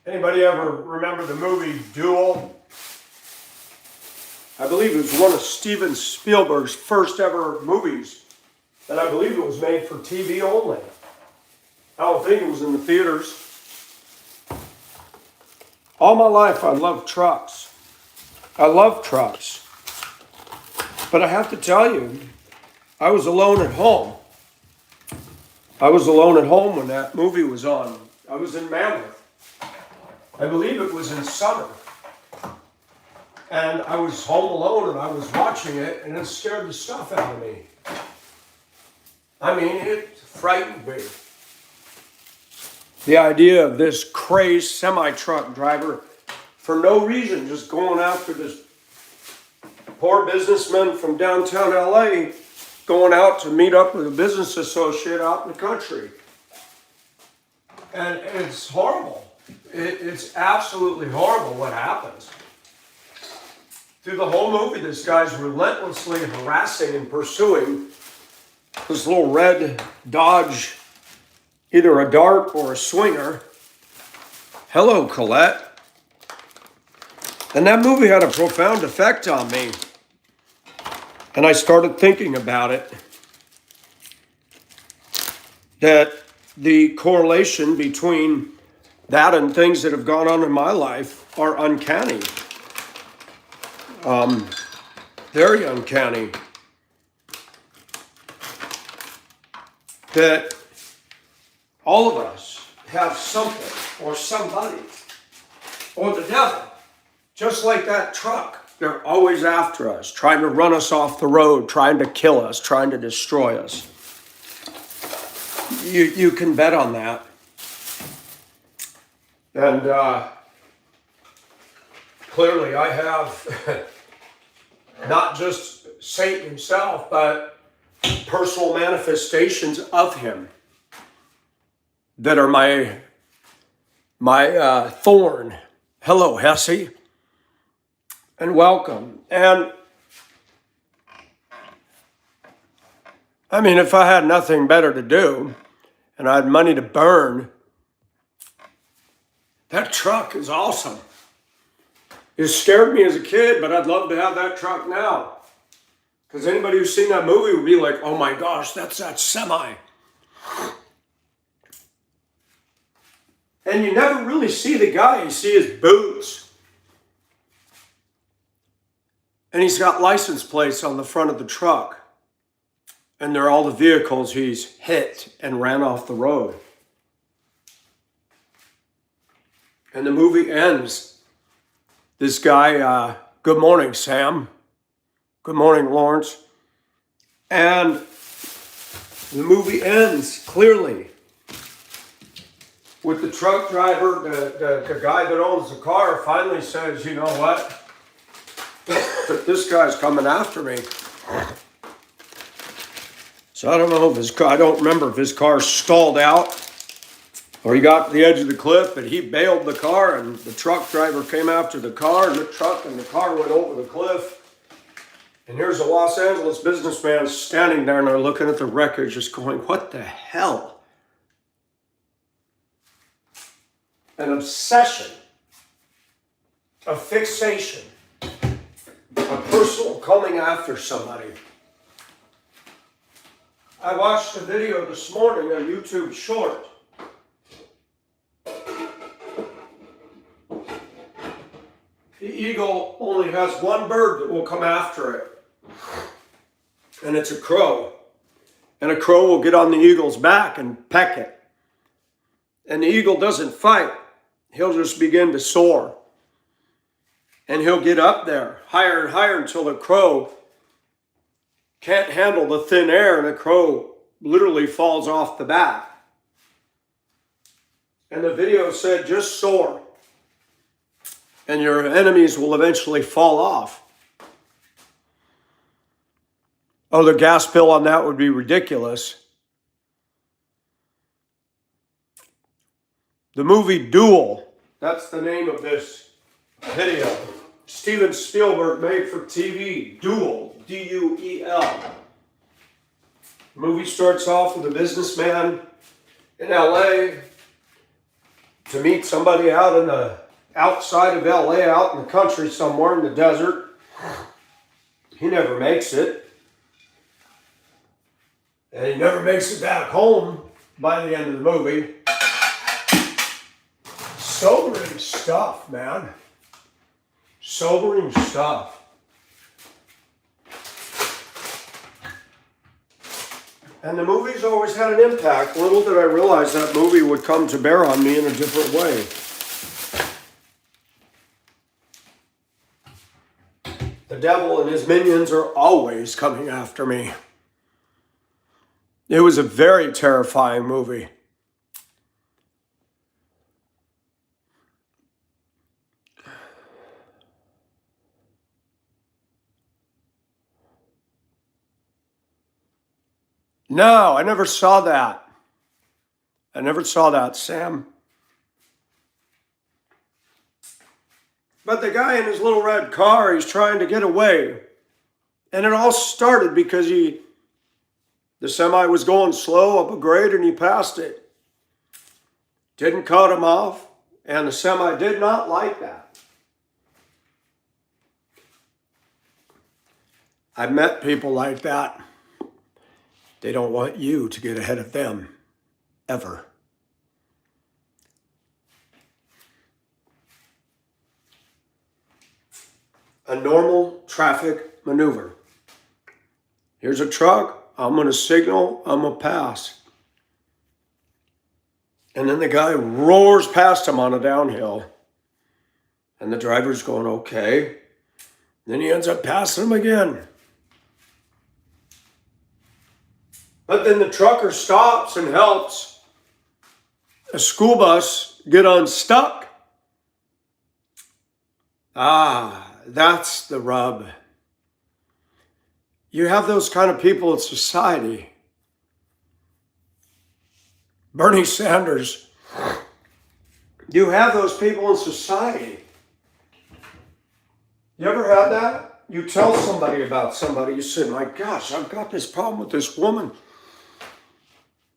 Anybody ever remember the movie Duel? I believe it was one of Steven Spielberg's first ever movies, and I believe it was made for TV only. I don't think it was in the theaters. All my life I loved trucks. I love trucks. But I have to tell you, I was alone at home. I was alone at home when that movie was on. I was in Mammoth. I believe it was in summer. And I was home alone and I was watching it and it scared the stuff out of me. I mean, it frightened me. The idea of this crazed semi-truck driver for no reason just going after this poor businessman from downtown LA going out to meet up with a business associate out in the country. And it's horrible. It's absolutely horrible what happens. Through the whole movie, this guy's relentlessly harassing and pursuing this little red Dodge, either a Dart or a Swinger. Hello, Colette. And that movie had a profound effect on me. And I started thinking about it. That the correlation between that and things that have gone on in my life are uncanny. Very uncanny. That all of us have something or somebody or the devil, just like that truck. They're always after us, trying to run us off the road, trying to kill us, trying to destroy us. You can bet on that. And clearly I have not just Satan himself, but personal manifestations of him that are my thorn. Hello, Hesse, and welcome. And I mean, if I had nothing better to do and I had money to burn, that truck is awesome. It scared me as a kid, but I'd love to have that truck now. Because anybody who's seen that movie would be like, oh my gosh, that's that semi. And you never really see the guy. You see his boots. And he's got license plates on the front of the truck. And they're all the vehicles he's hit and ran off the road. And the movie ends. This guy, good morning, Sam. Good morning, Lawrence. And the movie ends clearly with the truck driver, the guy that owns the car finally says, you know what? This guy's coming after me. So I don't know if his car, I don't remember if his car stalled out or he got to the edge of the cliff, but he bailed the car and the truck driver came after the car and the truck and the car went over the cliff. And here's a Los Angeles businessman standing there and they're looking at the wreckage just going, what the hell? An obsession, a fixation, a personal coming after somebody. I watched a video this morning, a YouTube short. The eagle only has one bird that will come after it. And it's a crow. And a crow will get on the eagle's back and peck it. And the eagle doesn't fight. He'll just begin to soar. And he'll get up there higher and higher until the crow can't handle the thin air and the crow literally falls off the back. And the video said, just soar. And your enemies will eventually fall off. Oh, the gas bill on that would be ridiculous. The movie Duel, that's the name of this video. Steven Spielberg made for TV, Duel, D-U-E-L. The movie starts off with a businessman in LA to meet somebody out in the outside of LA, out in the country somewhere in the desert. He never makes it. And he never makes it back home by the end of the movie. Sobering stuff, man. Sobering stuff. And the movie's always had an impact. Little did I realize that movie would come to bear on me in a different way. The devil and his minions are always coming after me. It was a very terrifying movie. No, I never saw that. I never saw that, Sam. But the guy in his little red car, he's trying to get away. And it all started because the semi was going slow up a grade and he passed it. Didn't cut him off, and the semi did not like that. I've met people like that. They don't want you to get ahead of them, ever. A normal traffic maneuver. Here's a truck, I'm going to signal, I'm going to pass. And then the guy roars past him on a downhill. And the driver's going, okay. Then he ends up passing him again. But then the trucker stops and helps a school bus get unstuck. That's the rub. You have those kind of people in society. Bernie Sanders. You have those people in society. You ever had that? You tell somebody about somebody, you say, my gosh, I've got this problem with this woman.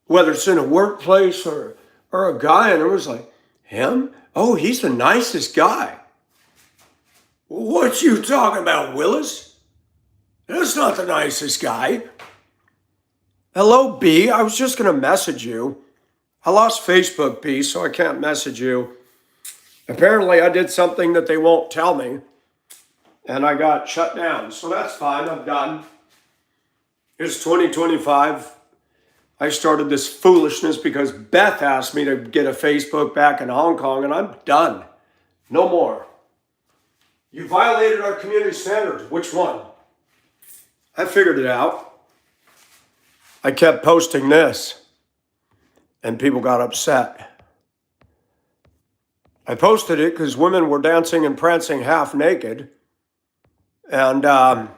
Whether it's in a workplace or a guy, and it was like, him? Oh, he's the nicest guy. What you talking about, Willis? That's not the nicest guy. Hello, B. I was just going to message you. I lost Facebook, B, so I can't message you. Apparently, I did something that they won't tell me, and I got shut down. So that's fine. I'm done. It's 2025. I started this foolishness because Beth asked me to get a Facebook back in Hong Kong, and I'm done. No more. You violated our community standards. Which one? I figured it out. I kept posting this, and people got upset. I posted it because women were dancing and prancing half naked, and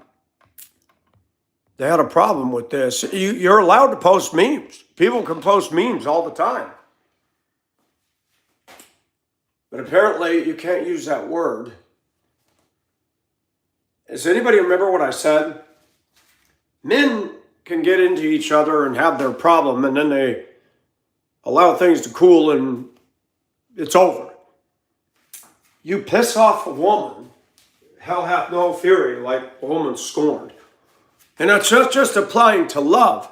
they had a problem with this. You're allowed to post memes. People can post memes all the time. But apparently you can't use that word. Does anybody remember what I said? Men can get into each other and have their problem, and then they allow things to cool and it's over. You piss off a woman, hell hath no fury like a woman scorned. And it's just applying to love.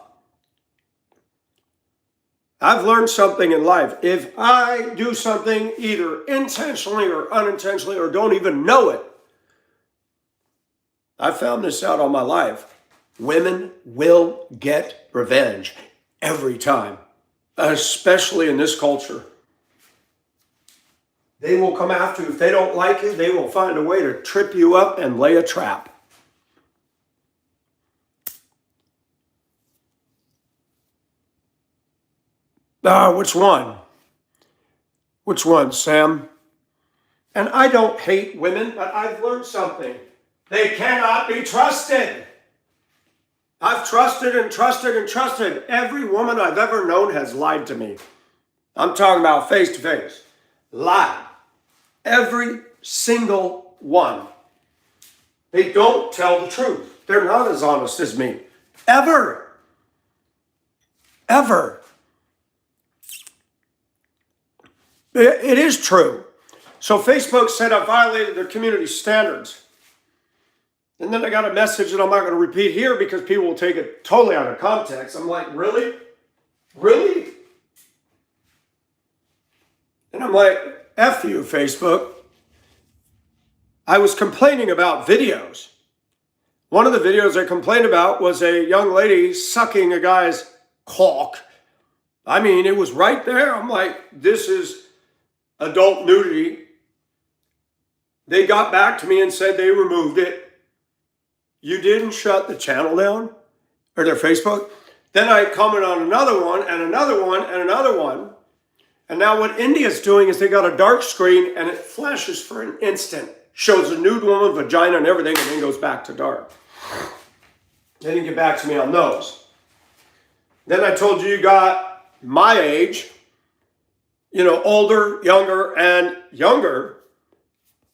I've learned something in life. If I do something either intentionally or unintentionally or don't even know it, I found this out all my life. Women will get revenge every time, especially in this culture. They will come after you. If they don't like you, they will find a way to trip you up and lay a trap. Which one? Which one, Sam? And I don't hate women, but I've learned something. They cannot be trusted. I've trusted and trusted and trusted. Every woman I've ever known has lied to me. I'm talking about face to face. Lied. Every single one. They don't tell the truth. They're not as honest as me. Ever. Ever. It is true. So Facebook said I violated their community standards. And then I got a message that I'm not going to repeat here because people will take it totally out of context. I'm like, really? Really? And I'm like, F you, Facebook. I was complaining about videos. One of the videos I complained about was a young lady sucking a guy's cock. I mean, it was right there. I'm like, this is adult nudity. They got back to me and said they removed it. You didn't shut the channel down, or their Facebook. Then I comment on another one and another one and another one. And now what India's doing is they got a dark screen and it flashes for an instant. Shows a nude woman, vagina and everything, and then goes back to dark. They didn't get back to me on those. Then I told you got my age, older, younger, and younger,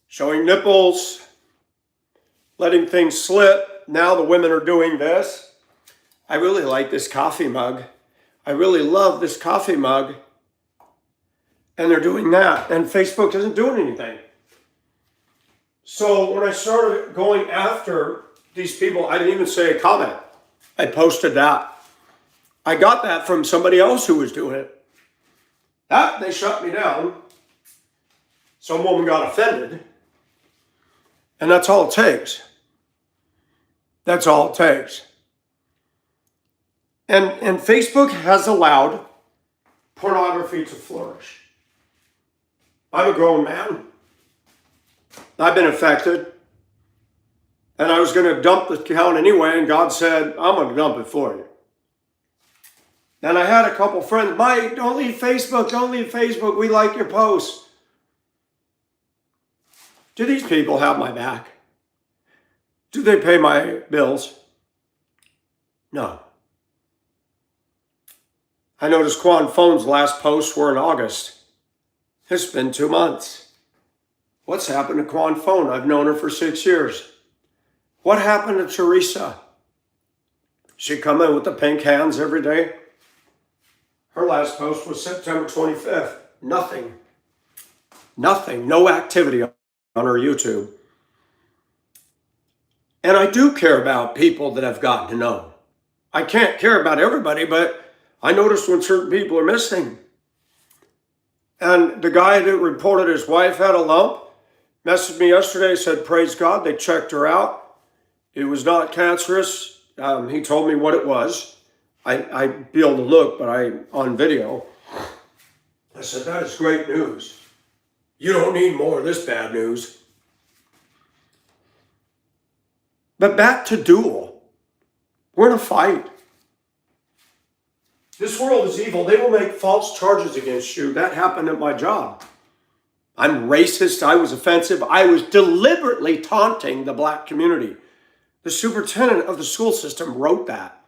showing nipples, letting things slip. Now the women are doing this. I really like this coffee mug. I really love this coffee mug. And they're doing that. And Facebook isn't doing anything. So when I started going after these people, I didn't even say a comment. I posted that. I got that from somebody else who was doing it. That, they shut me down. Some woman got offended. And that's all it takes. That's all it takes. And Facebook has allowed pornography to flourish. I'm a grown man. I've been affected. And I was going to dump the account anyway, and God said, I'm going to dump it for you. And I had a couple friends, Mike, don't leave Facebook, don't leave Facebook. We like your posts. Do these people have my back? Do they pay my bills? No. I noticed Quan Phone's last posts were in August. It's been 2 months. What's happened to Quan Phone? I've known her for 6 years. What happened to Teresa? She come in with the pink hands every day. Her last post was September 25th. Nothing. Nothing. No activity on her YouTube. And I do care about people that I've gotten to know. I can't care about everybody, but I noticed when certain people are missing. And the guy that reported his wife had a lump messaged me yesterday, said, praise God, they checked her out. It was not cancerous. He told me what it was. I'd be able to look, but on video. I said, that is great news. You don't need more of this bad news. But back to Duel. We're in a fight. This world is evil. They will make false charges against you. That happened at my job. I'm racist. I was offensive. I was deliberately taunting the black community. The superintendent of the school system wrote that.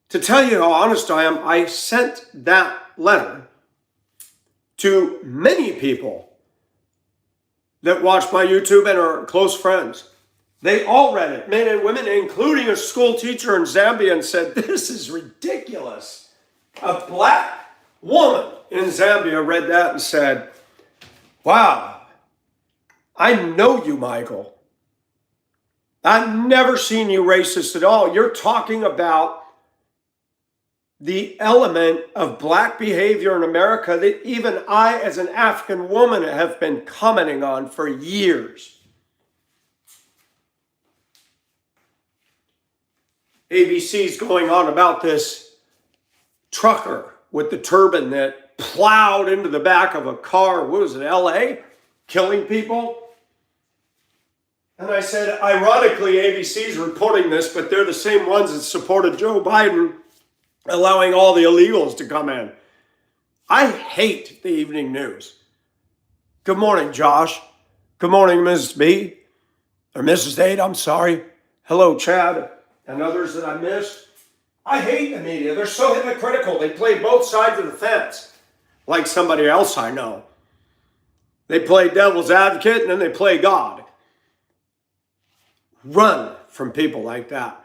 To tell you how honest I am, I sent that letter to many people that watch my YouTube and are close friends. They all read it, men and women, including a school teacher in Zambia, and said, this is ridiculous. A black woman in Zambia read that and said, wow, I know you, Michael. I've never seen you racist at all. You're talking about the element of black behavior in America that even I, as an African woman, have been commenting on for years. ABC's going on about this trucker with the turban that plowed into the back of a car, what was it, LA? Killing people? And I said, ironically, ABC's reporting this, but they're the same ones that supported Joe Biden allowing all the illegals to come in. I hate the evening news. Good morning, Josh. Good morning, Mrs. B. Or Mrs. 8, I'm sorry. Hello, Chad. And others that I missed. I hate the media. They're so hypocritical. They play both sides of the fence, like somebody else I know. They play devil's advocate and then they play God. Run from people like that.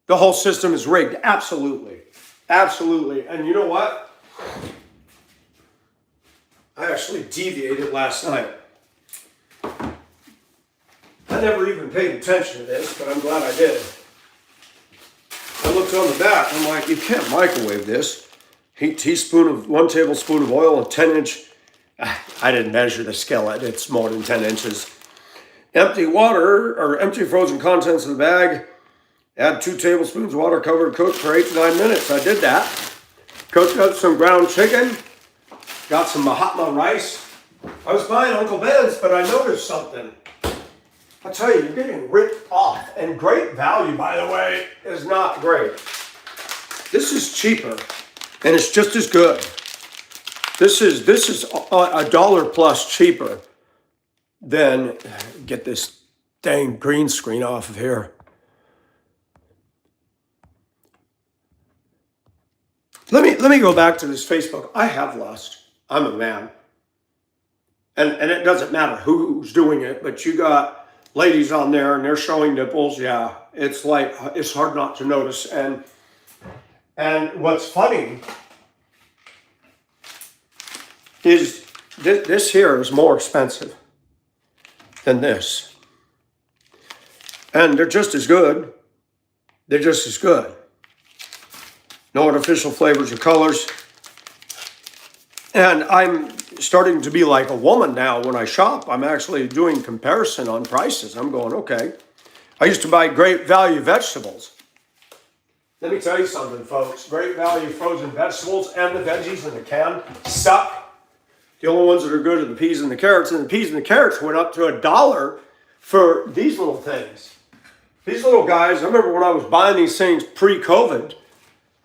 The whole system is rigged. Absolutely. Absolutely. And you know what? I actually deviated last night. I never even paid attention to this, but I'm glad I did. I looked on the back, I'm like, you can't microwave this. Heat 1 tablespoon of oil, a 10-inch, I didn't measure the skillet, it's more than 10 inches. Empty water, or empty frozen contents of the bag. Add 2 tablespoons water, cover and cook for 8 to 9 minutes. I did that. Cooked up some ground chicken. Got some Mahatma rice. I was buying Uncle Ben's, but I noticed something. I tell you, you're getting ripped off. And great value, by the way, is not great. This is cheaper, and it's just as good. This is $1 plus cheaper than, get this dang green screen off of here. Let me go back to this Facebook. I have lust. I'm a man. And it doesn't matter who's doing it, but you got ladies on there and they're showing nipples. Yeah, it's like, it's hard not to notice. And what's funny is this here is more expensive than this. And they're just as good. They're just as good. No artificial flavors or colors. And I'm starting to be like a woman now when I shop. I'm actually doing comparison on prices. I'm going, okay. I used to buy Great Value vegetables. Let me tell you something, folks. Great Value frozen vegetables and the veggies in the can suck. The only ones that are good are the peas and the carrots. And the peas and the carrots went up to $1 for these little things. These little guys, I remember when I was buying these things pre-COVID,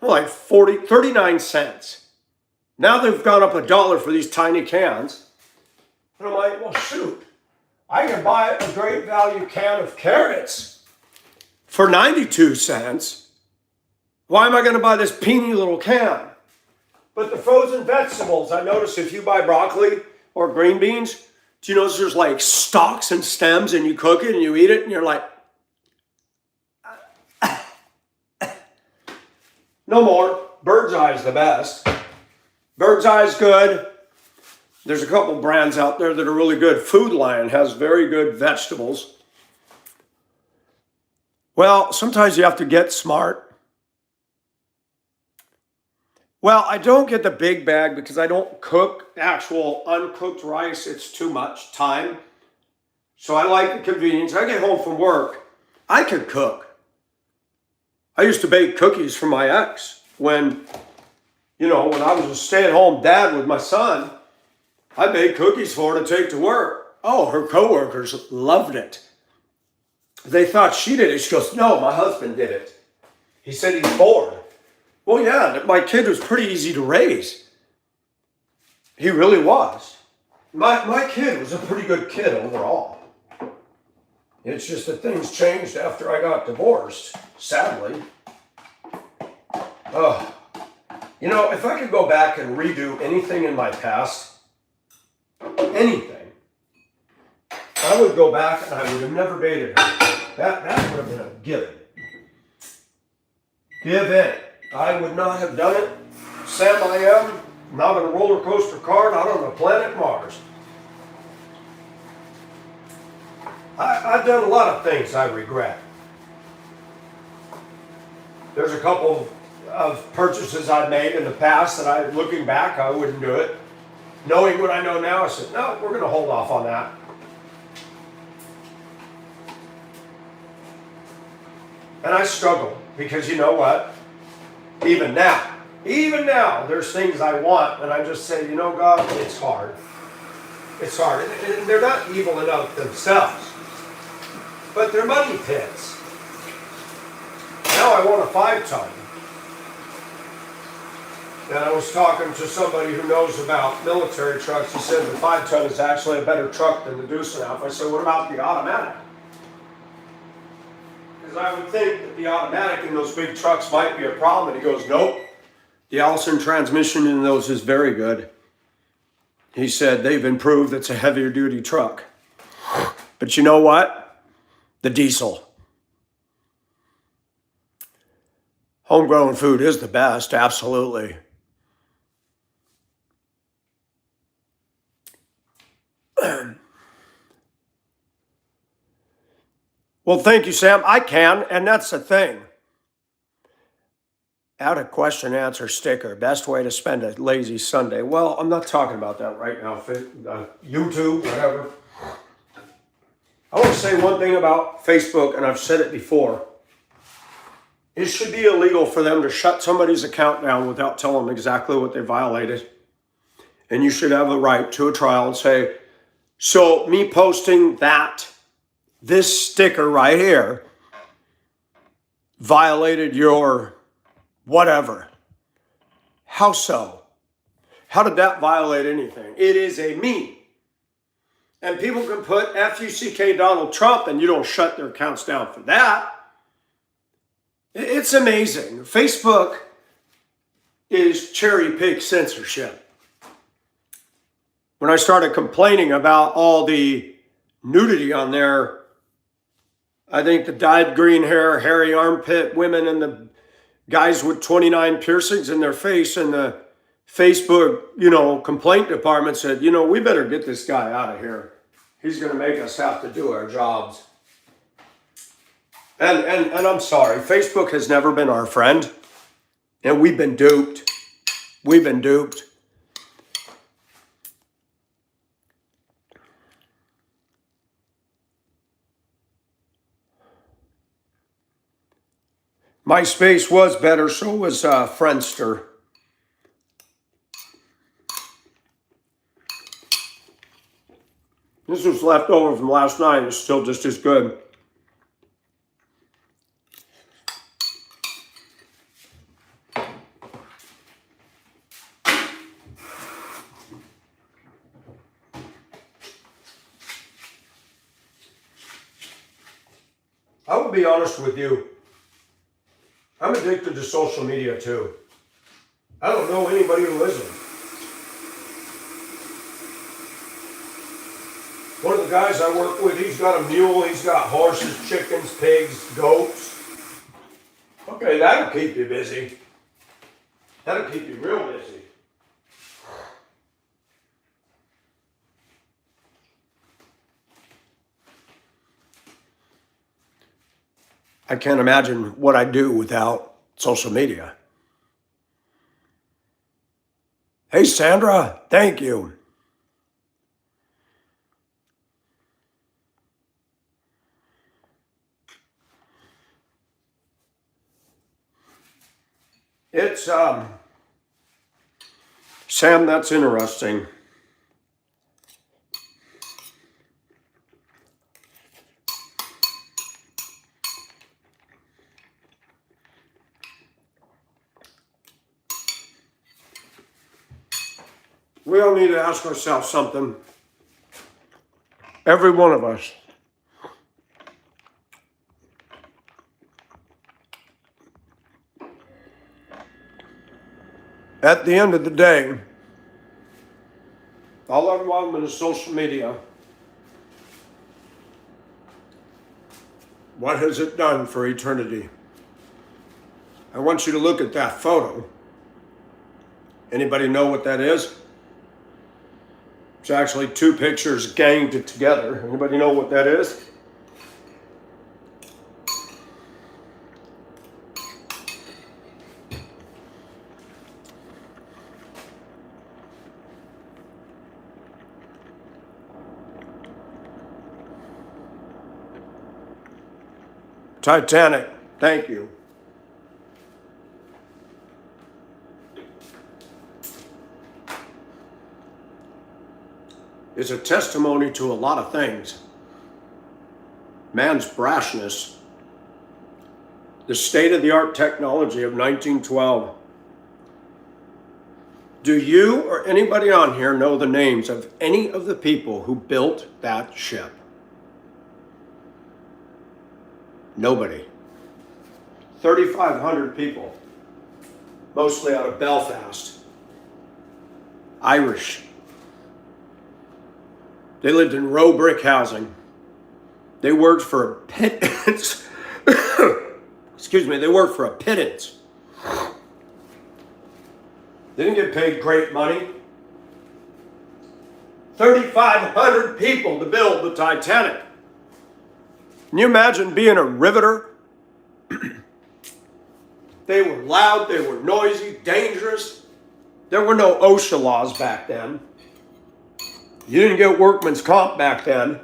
like 39 cents. Now they've gone up $1 for these tiny cans. And I'm like, well, shoot. I can buy a Great Value can of carrots for 92 cents. Why am I going to buy this peeny little can? But the frozen vegetables, I notice if you buy broccoli or green beans, do you notice there's like stalks and stems and you cook it and you eat it and you're like, no more. Bird's Eye is the best. Bird's Eye is good. There's a couple brands out there that are really good. Food Lion has very good vegetables. Well, sometimes you have to get smart. Well, I don't get the big bag because I don't cook actual uncooked rice. It's too much time. So I like the convenience. I get home from work. I could cook. I used to bake cookies for my ex when I was a stay-at-home dad with my son. I baked cookies for her to take to work. Oh, her coworkers loved it. They thought she did it. She goes, no, my husband did it. He said he's bored. Well, yeah, my kid was pretty easy to raise. He really was. My kid was a pretty good kid overall. It's just that things changed after I got divorced, sadly. Oh, if I could go back and redo anything in my past, anything, I would go back and I would have never dated her. That would have been a given. Given. I would not have done it. Sam, I am not on a roller coaster car, not on the planet Mars. I've done a lot of things I regret. There's a couple of purchases I've made in the past that looking back, I wouldn't do it. Knowing what I know now, I said, no, we're going to hold off on that. And I struggle because you know what? Even now, there's things I want, and I just say, God, it's hard. It's hard. And they're not evil enough themselves, but they're money pits. Now I want a 5-ton. And I was talking to somebody who knows about military trucks. He said the 5-ton is actually a better truck than the Deuce-and-a-half. I said, what about the automatic? Because I would think that the automatic in those big trucks might be a problem. And he goes, nope. The Allison transmission in those is very good. He said they've improved. It's a heavier duty truck. But you know what? The diesel. Homegrown food is the best, absolutely. Well, thank you, Sam. I can, and that's the thing. Add a question answer sticker. Best way to spend a lazy Sunday. Well, I'm not talking about that right now. YouTube, whatever. I want to say one thing about Facebook, and I've said it before. It should be illegal for them to shut somebody's account down without telling them exactly what they violated. And you should have a right to a trial and say, so me posting this sticker right here violated your whatever. How so? How did that violate anything? It is a meme. And people can put F-U-C-K Donald Trump and you don't shut their accounts down for that. It's amazing. Facebook is cherry-pick censorship. When I started complaining about all the nudity on there, I think the dyed green hair, hairy armpit women and the guys with 29 piercings in their face and the Facebook, complaint department said, we better get this guy out of here. He's going to make us have to do our jobs. And I'm sorry, Facebook has never been our friend. And we've been duped. We've been duped. MySpace was better, so was Friendster. This was left over from last night. It's still just as good. I will be honest with you. I'm addicted to social media too. I don't know anybody who isn't. One of the guys I work with, he's got a mule, he's got horses, chickens, pigs, goats. Okay, that'll keep you busy. That'll keep you real busy. I can't imagine what I'd do without social media. Hey, Sandra, thank you. It's, Sam, that's interesting. We all need to ask ourselves something. Every one of us. At the end of the day, all our involvement is social media. What has it done for eternity? I want you to look at that photo. Anybody know what that is? It's actually two pictures ganged together. Anybody know what that is? Titanic. Thank you. Is a testimony to a lot of things. Man's brashness, the state-of-the-art technology of 1912. Do you or anybody on here know the names of any of the people who built that ship? Nobody. 3,500 people, mostly out of Belfast. Irish. They lived in row brick housing. They worked for a pittance. Excuse me, they worked for a pittance. They didn't get paid great money. 3,500 people to build the Titanic. Can you imagine being a riveter? They were loud, they were noisy, dangerous. There were no OSHA laws back then. You didn't get workman's comp back then.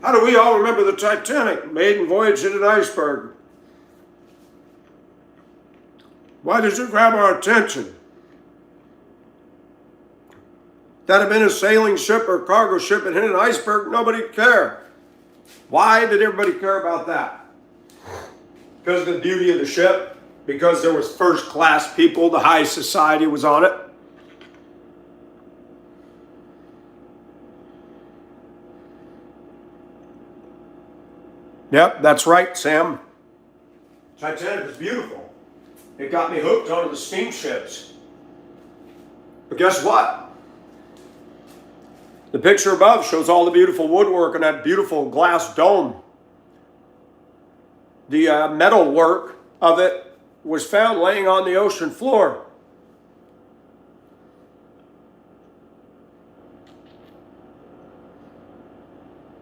How do we all remember the Titanic? Maiden voyage hit an iceberg. Why does it grab our attention? That had been a sailing ship or cargo ship and hit an iceberg, nobody cared. Why did everybody care about that? Because of the beauty of the ship? Because there was first class people, the high society was on it? Yep, that's right, Sam. Titanic was beautiful. It got me hooked onto the steamships. But guess what? The picture above shows all the beautiful woodwork and that beautiful glass dome. The metal work of it was found laying on the ocean floor.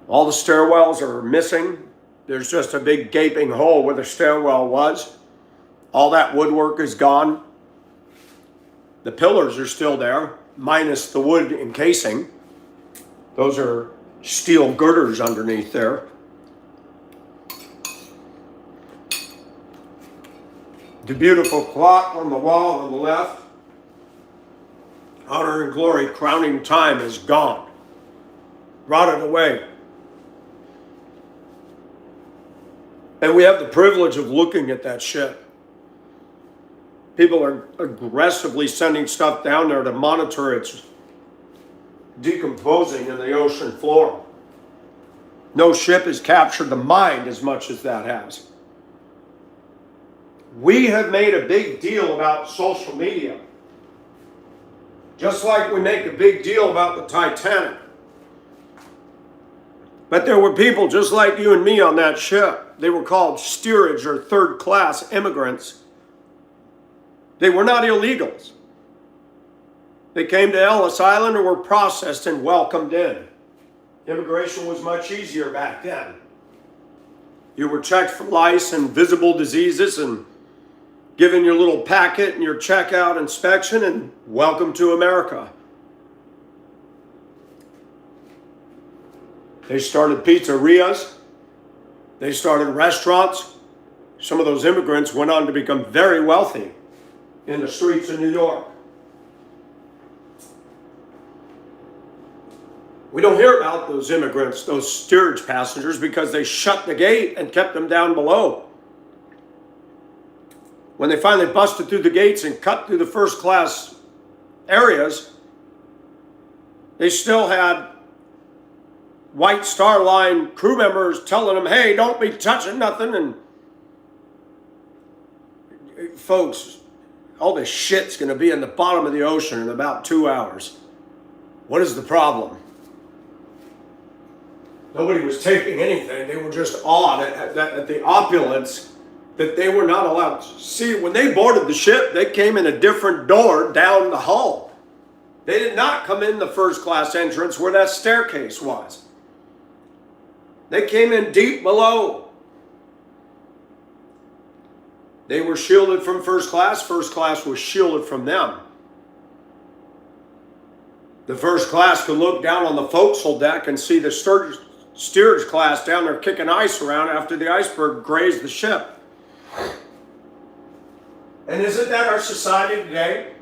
All the stairwells are missing. There's just a big gaping hole where the stairwell was. All that woodwork is gone. The pillars are still there, minus the wood encasing. Those are steel girders underneath there. The beautiful clock on the wall on the left. Honor and glory, crowning time is gone. Rotted away. And we have the privilege of looking at that ship. People are aggressively sending stuff down there to monitor its decomposing in the ocean floor. No ship has captured the mind as much as that has. We have made a big deal about social media. Just like we make a big deal about the Titanic. But there were people just like you and me on that ship. They were called steerage or third-class immigrants. They were not illegals. They came to Ellis Island and were processed and welcomed in. Immigration was much easier back then. You were checked for lice and visible diseases and given your little packet and your checkout inspection and welcome to America. They started pizzerias. They started restaurants. Some of those immigrants went on to become very wealthy in the streets of New York. We don't hear about those immigrants, those steerage passengers, because they shut the gate and kept them down below. When they finally busted through the gates and cut through the first class areas, they still had White Star Line crew members telling them, hey, don't be touching nothing. And folks, all this shit's going to be in the bottom of the ocean in about 2 hours. What is the problem? Nobody was taking anything. They were just awed at the opulence that they were not allowed to see. When they boarded the ship, they came in a different door down the hull. They did not come in the first class entrance where that staircase was. They came in deep below. They were shielded from first class. First class was shielded from them. The first class could look down on the forecastle deck and see the steerage class down there kicking ice around after the iceberg grazed the ship. And isn't that our society today?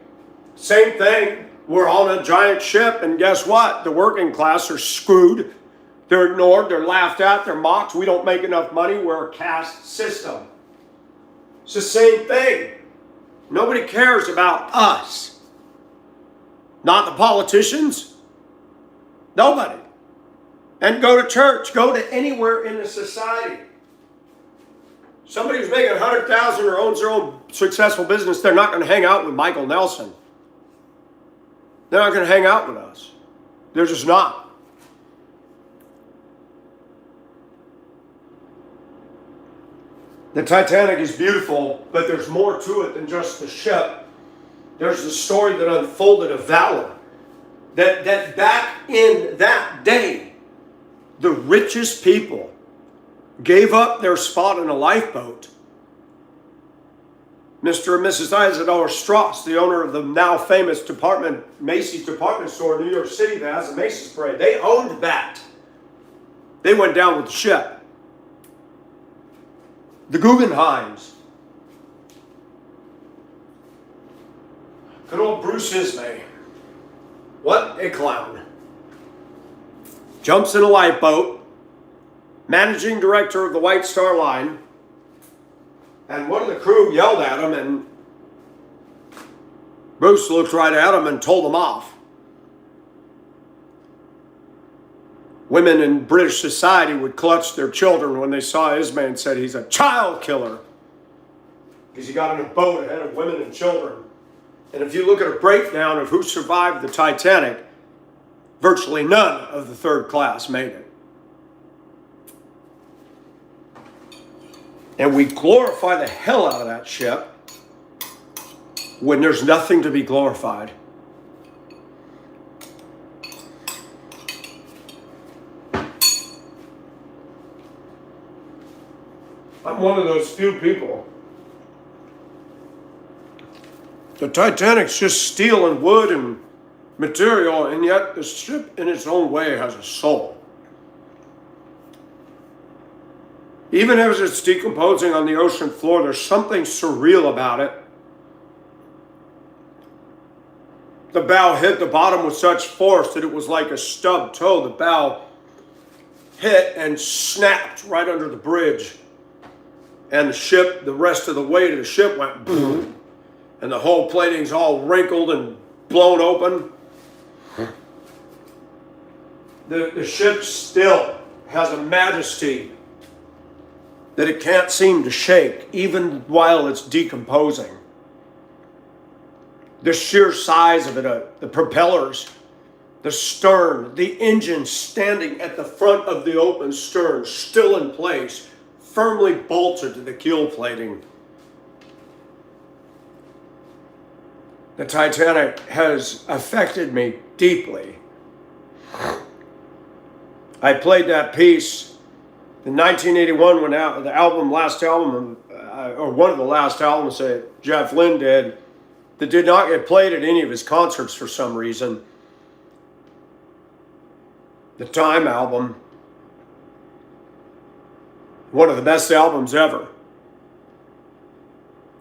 Same thing. We're on a giant ship, and guess what? The working class are screwed. They're ignored, they're laughed at, they're mocked. We don't make enough money. We're a caste system. It's the same thing. Nobody cares about us. Not the politicians. Nobody. And go to church. Go to anywhere in the society. Somebody who's making 100,000 or owns their own successful business, they're not going to hang out with Michael Nelson. They're not going to hang out with us. They're just not. The Titanic is beautiful, but there's more to it than just the ship. There's the story that unfolded of valor. That back in that day, the richest people gave up their spot in a lifeboat. Mr. and Mrs. Isidore Strauss, the owner of the now famous Macy's department store in New York City that has a Macy's parade, they owned that. They went down with the ship. The Guggenheims. Good old Bruce Ismay. What a clown. Jumps in a lifeboat, managing director of the White Star Line, and one of the crew yelled at him, and Bruce looked right at him and told them off. Women in British society would clutch their children when they saw Ismay and said he's a child killer because he got in a boat ahead of women and children. And if you look at a breakdown of who survived the Titanic, virtually none of the third class made it. And we glorify the hell out of that ship when there's nothing to be glorified. I'm one of those few people. The Titanic's just steel and wood and material, and yet the ship in its own way has a soul. Even as it's decomposing on the ocean floor, there's something surreal about it. The bow hit the bottom with such force that it was like a stubbed toe. The bow hit and snapped right under the bridge. And the ship, the rest of the weight of the ship went boom. And the whole plating's all wrinkled and blown open. The ship still has a majesty that it can't seem to shake, even while it's decomposing. The sheer size of it, the propellers, the stern, the engine standing at the front of the open stern, still in place, firmly bolted to the keel plating. The Titanic has affected me deeply. I played that piece in 1981 when the last album, or one of the last albums that Jeff Lynne did, that did not get played at any of his concerts for some reason. The Time album, one of the best albums ever.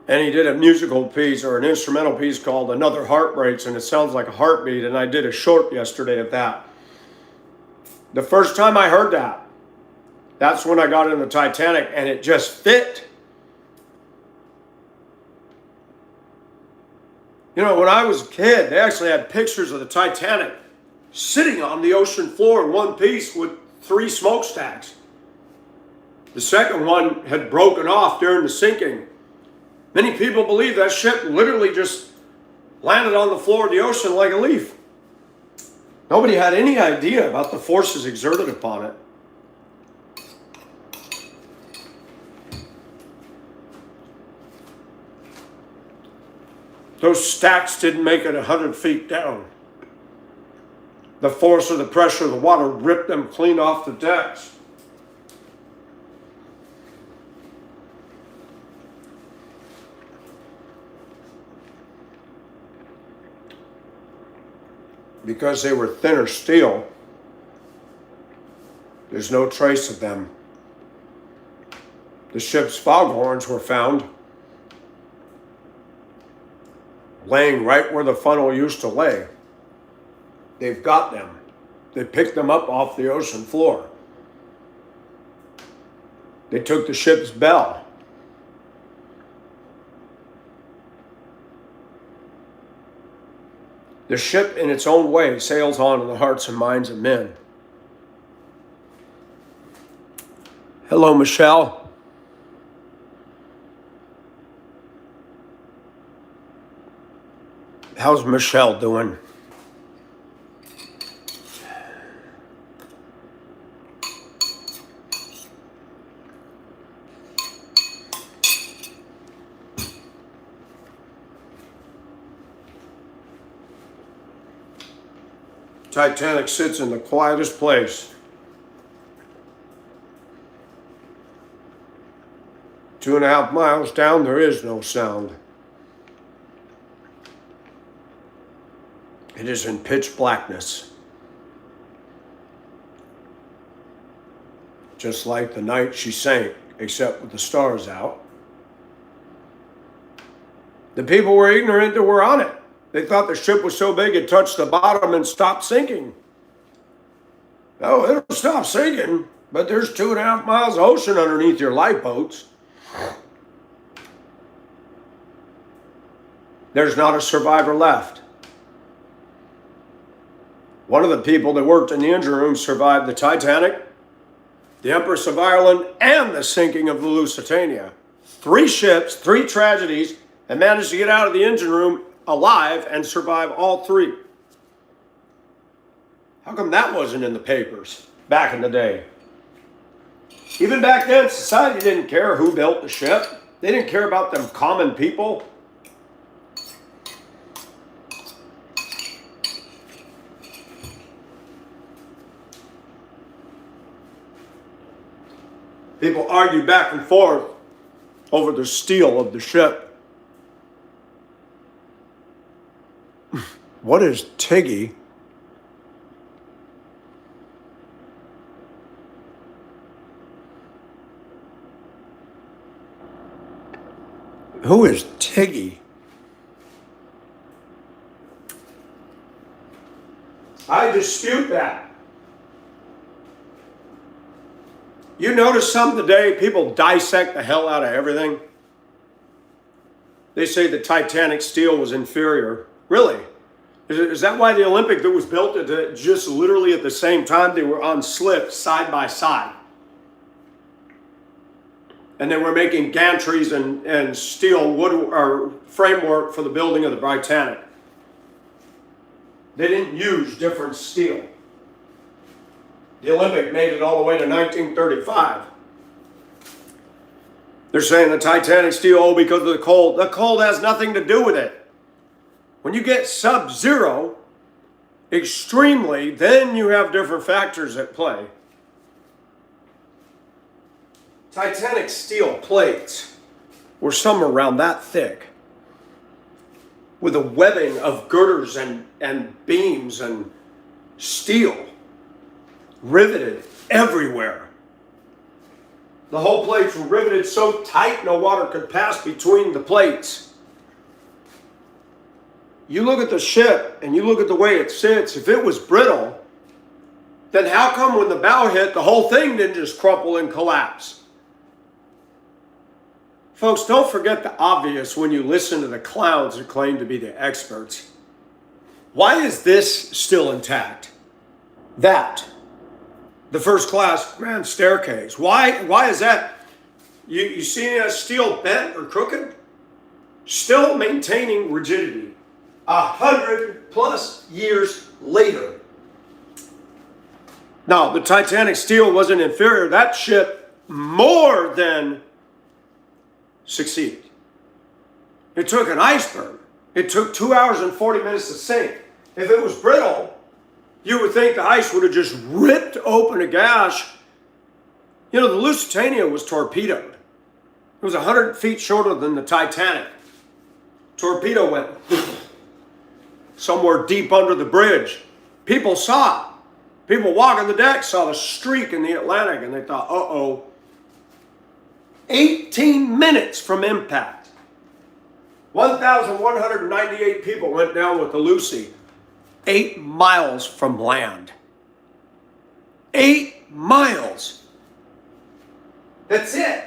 And he did a musical piece or an instrumental piece called Another Heart Breaks, and it sounds like a heartbeat, and I did a short yesterday of that. The first time I heard that, that's when I got in the Titanic, and it just fit. You know, when I was a kid, they actually had pictures of the Titanic sitting on the ocean floor in one piece with 3 smokestacks. The second one had broken off during the sinking. Many people believe that ship literally just landed on the floor of the ocean like a leaf. Nobody had any idea about the forces exerted upon it. Those stacks didn't make it 100 feet down. The force of the pressure of the water ripped them clean off the decks. Because they were thinner steel, there's no trace of them. The ship's foghorns were found laying right where the funnel used to lay. They've got them. They picked them up off the ocean floor. They took the ship's bell. The ship in its own way sails on in the hearts and minds of men. Hello, Michelle. How's Michelle doing? Titanic sits in the quietest place. 2.5 miles down, there is no sound. It is in pitch blackness. Just like the night she sank, except with the stars out. The people were ignorant that were on it. They thought the ship was so big it touched the bottom and stopped sinking. Oh, it'll stop sinking, but there's 2.5 miles of ocean underneath your lifeboats. There's not a survivor left. One of the people that worked in the engine room survived the Titanic, the Empress of Ireland, and the sinking of the Lusitania. 3 ships, 3 tragedies, and managed to get out of the engine room alive and survive all 3. How come that wasn't in the papers back in the day? Even back then, society didn't care who built the ship. They didn't care about them common people. People argue back and forth over the steel of the ship. What is Tiggy? Who is Tiggy? I dispute that. You notice some today, people dissect the hell out of everything. They say the Titanic steel was inferior. Really? Is that why the Olympic that was built at just literally at the same time they were on slips side by side? And they were making gantries and steel wood or framework for the building of the Titanic. They didn't use different steel. The Olympic made it all the way to 1935. They're saying the Titanic steel, oh, because of the cold. The cold has nothing to do with it. When you get sub-zero, extremely, then you have different factors at play. Titanic steel plates were somewhere around that thick, with a webbing of girders and beams and steel riveted everywhere. The whole plates were riveted so tight no water could pass between the plates. You look at the ship and you look at the way it sits, if it was brittle, then how come when the bow hit, the whole thing didn't just crumple and collapse? Folks, don't forget the obvious when you listen to the clowns that claim to be the experts. Why is this still intact? That. The first class grand staircase. Why is that? You see a steel bent or crooked? Still maintaining rigidity. 100+ years later. Now, the Titanic steel wasn't inferior. That ship more than succeeded. It took an iceberg. It took 2 hours and 40 minutes to sink. If it was brittle, you would think the ice would have just ripped open a gash. You know, the Lusitania was torpedoed. It was 100 feet shorter than the Titanic. Torpedo went somewhere deep under the bridge. People saw it. People walking the deck saw the streak in the Atlantic and they thought, uh-oh. 18 minutes from impact. 1,198 people went down with the Lucy. 8 miles from land. 8 miles. That's it.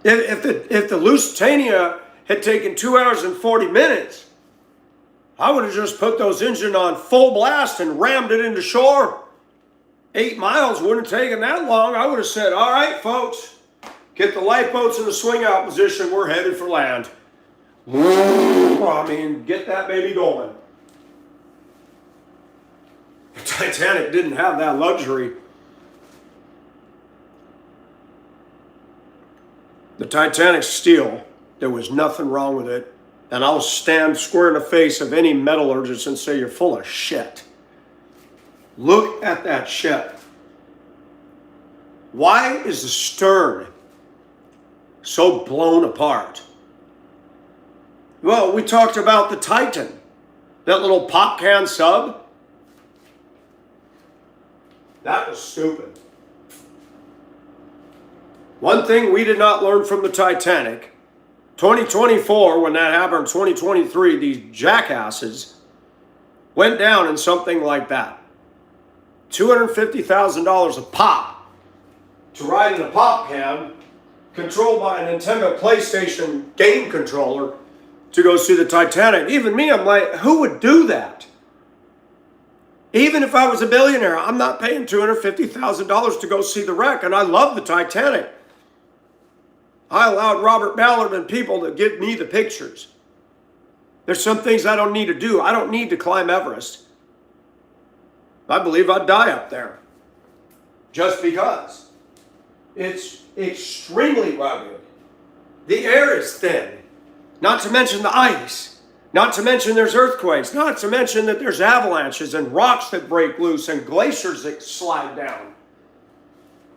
If the Lusitania had taken 2 hours and 40 minutes, I would have just put those engines on full blast and rammed it into shore. 8 miles wouldn't have taken that long. I would have said, all right, folks, Get the lifeboats in the swing out position. We're headed for land. I mean, get that baby going. The Titanic didn't have that luxury. The Titanic's steel. There was nothing wrong with it. And I'll stand square in the face of any metallurgist and say, you're full of shit. Look at that ship. Why is the stern so blown apart? Well, we talked about the Titan, that little pop can sub. That was stupid. One thing we did not learn from the Titanic, 2024, when that happened, 2023, these jackasses went down in something like that. $250,000 a pop to ride in a pop can controlled by a Nintendo PlayStation game controller to go see the Titanic. Even me, I'm like, who would do that? Even if I was a billionaire, I'm not paying $250,000 to go see the wreck. And I love the Titanic. I allowed Robert Ballard and people to give me the pictures. There's some things I don't need to do. I don't need to climb Everest. I believe I'd die up there. Just because. It's extremely rugged. The air is thin. Not to mention the ice. Not to mention there's earthquakes. Not to mention that there's avalanches and rocks that break loose and glaciers that slide down.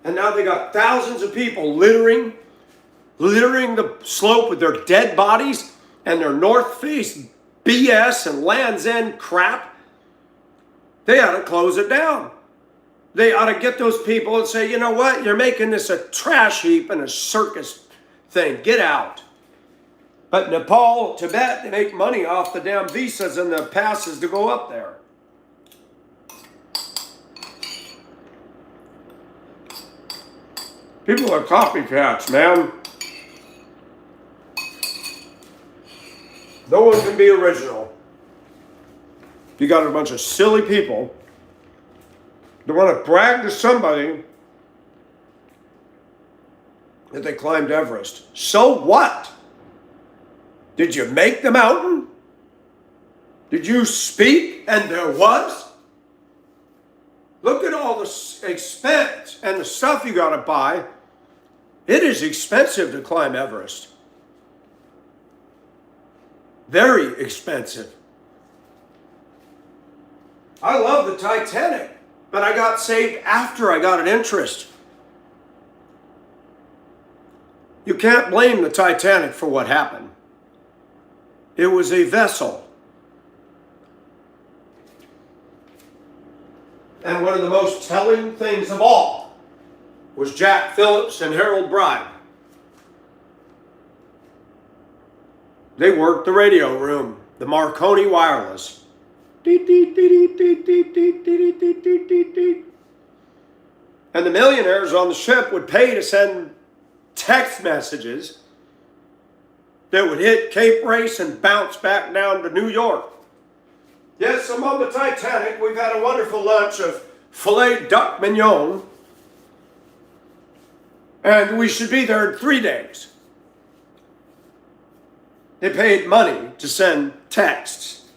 And now they got thousands of people littering the slope with their dead bodies and their North Face BS and Land's End crap. They ought to close it down. They ought to get those people and say, you know what? You're making this a trash heap and a circus thing. Get out. But Nepal, Tibet, they make money off the damn visas and the passes to go up there. People are copycats, man. No one can be original. You got a bunch of silly people that want to brag to somebody that they climbed Everest. So what? Did you make the mountain? Did you speak and there was? Look at all the expense and the stuff you got to buy. It is expensive to climb Everest. Very expensive. I love the Titanic, but I got saved after I got an interest. You can't blame the Titanic for what happened. It was a vessel. And one of the most telling things of all was Jack Phillips and Harold Bride. They worked the radio room, the Marconi Wireless. And the millionaires on the ship would pay to send text messages that would hit Cape Race and bounce back down to New York. Yes, I'm on the Titanic. We've had a wonderful lunch of filet duck mignon. And we should be there in 3 days. They paid money to send texts.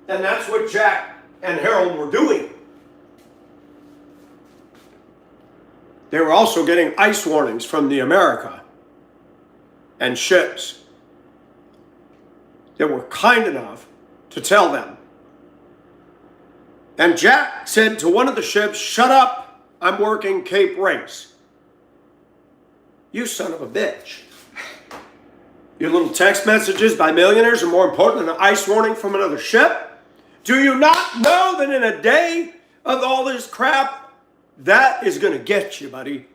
And that's what Jack and Harold were doing. They were also getting ice warnings from the America and ships that were kind enough to tell them. And Jack said to one of the ships, "Shut up, I'm working Cape Race." You son of a bitch. Your little text messages by millionaires are more important than an ice warning from another ship? Do you not know that in a day of all this crap, that is going to get you, buddy?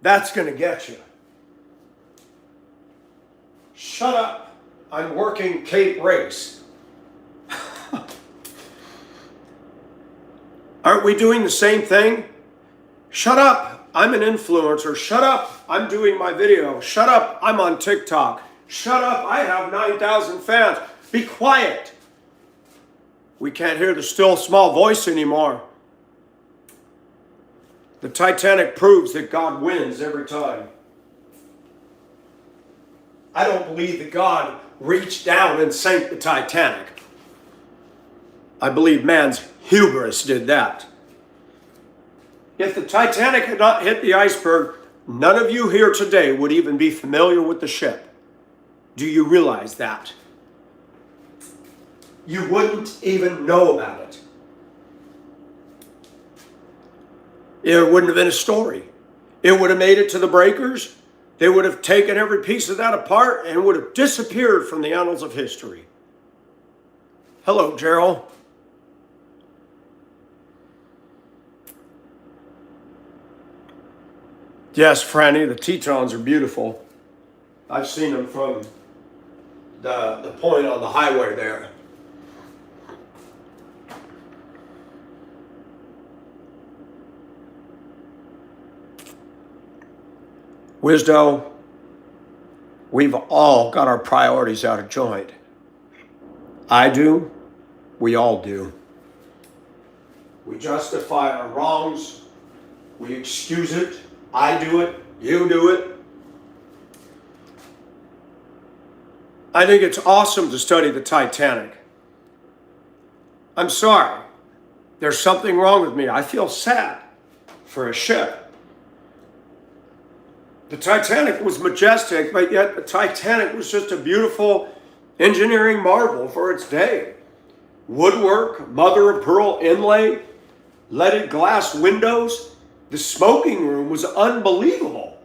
That's going to get you. Shut up. I'm working Cape Race. Aren't we doing the same thing? Shut up. I'm an influencer. Shut up. I'm doing my video. Shut up. I'm on TikTok. Shut up. I have 9,000 fans. Be quiet. We can't hear the still small voice anymore. The Titanic proves that God wins every time. I don't believe that God reached down and sank the Titanic. I believe man's hubris did that. If the Titanic had not hit the iceberg, none of you here today would even be familiar with the ship. Do you realize that? You wouldn't even know about it. It wouldn't have been a story. It would have made it to the breakers. They would have taken every piece of that apart and would have disappeared from the annals of history. Hello, Gerald. Yes, Franny, the Tetons are beautiful. I've seen them from the point on the highway there. Wisdo, we've all got our priorities out of joint. I do. We all do. We justify our wrongs. We excuse it. I do it. You do it. I think it's awesome to study the Titanic. I'm sorry. There's something wrong with me. I feel sad for a ship. The Titanic was majestic, but yet the Titanic was just a beautiful engineering marvel for its day. Woodwork, mother of pearl inlay, leaded glass windows. The smoking room was unbelievable.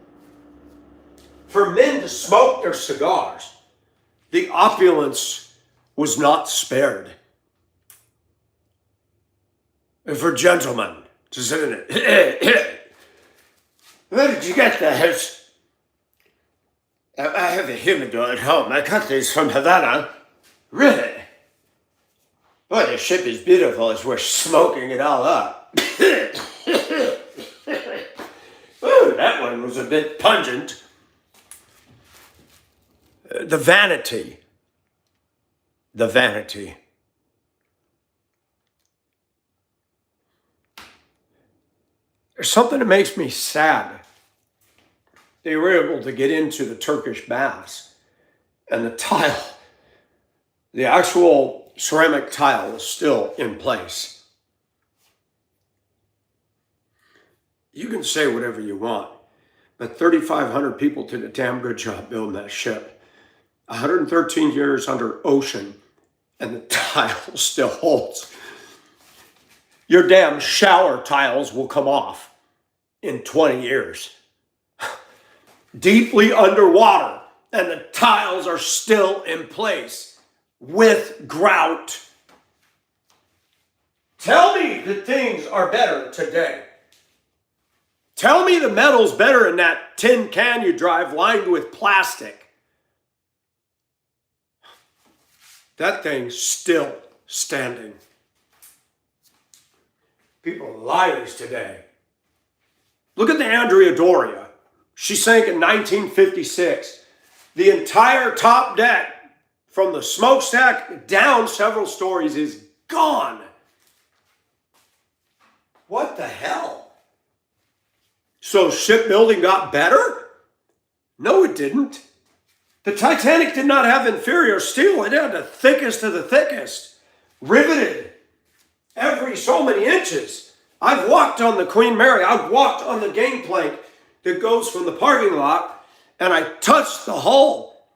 For men to smoke their cigars, the opulence was not spared. And for gentlemen to sit in it. Where did you get this? I have a humidor at home. I got these from Havana. Really? Boy, the ship is beautiful as we're smoking it all up. Ooh, that one was a bit pungent. The vanity. The vanity. There's something that makes me sad. They were able to get into the Turkish baths, and the tile, the actual ceramic tile, is still in place. You can say whatever you want, but 3,500 people did a damn good job building that ship. 113 years under ocean, and the tile still holds. Your damn shower tiles will come off in 20 years. Deeply underwater, and the tiles are still in place with grout. Tell me that things are better today. Tell me the metal's better in that tin can you drive lined with plastic. That thing's still standing. People are liars today. Look at the Andrea Doria. She sank in 1956. The entire top deck, from the smokestack down several stories, is gone. What the hell? So shipbuilding got better? No, it didn't. The Titanic did not have inferior steel. It had the thickest of the thickest, riveted every so many inches. I've walked on the Queen Mary. I've walked on the gangplank that goes from the parking lot, and I touched the hull.